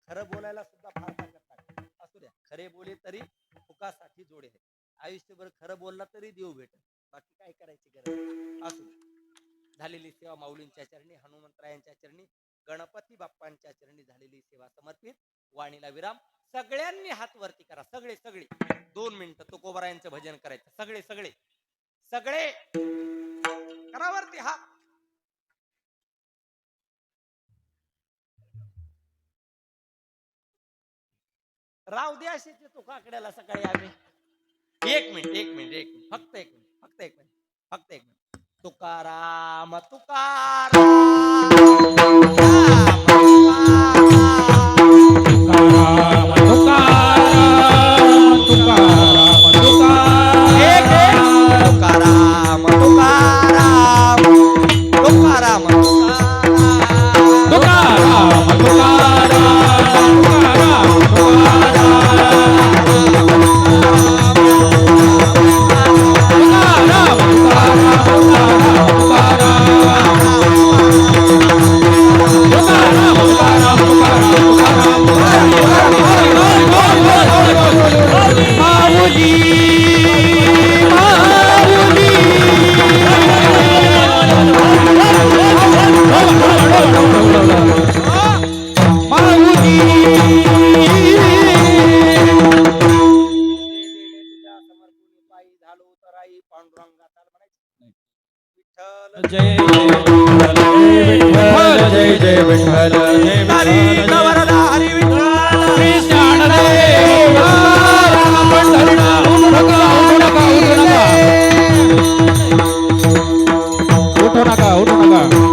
खरं बोलायला सुद्धा फार ताकद लागते. असू द्या, खरे बोले तरी फुकासाठी जोडे आहे. आयुष्यभर खरं बोलला तरी देव भेटेल, बाकी काय करायची गरज. असू झालेली सेवा माऊलींच्या चरणी, हनुमंतरायांच्या चरणी, गणपती बाप्पांच्या चरणी झालेली सेवा समर्पित. वाणीला विराम. सगळ्यांनी हात वरती करा. सगळे 2 मिनिटं तुकोबारायांचं भजन करायचं. सगळे करा वरती हात. राव द्या असे तुकाकड्याला सकाळी आम्ही. एक मिनिट फक्त एक मिनिट. तुकाराम जय विठ्ठल कृष्ण नका उठू नका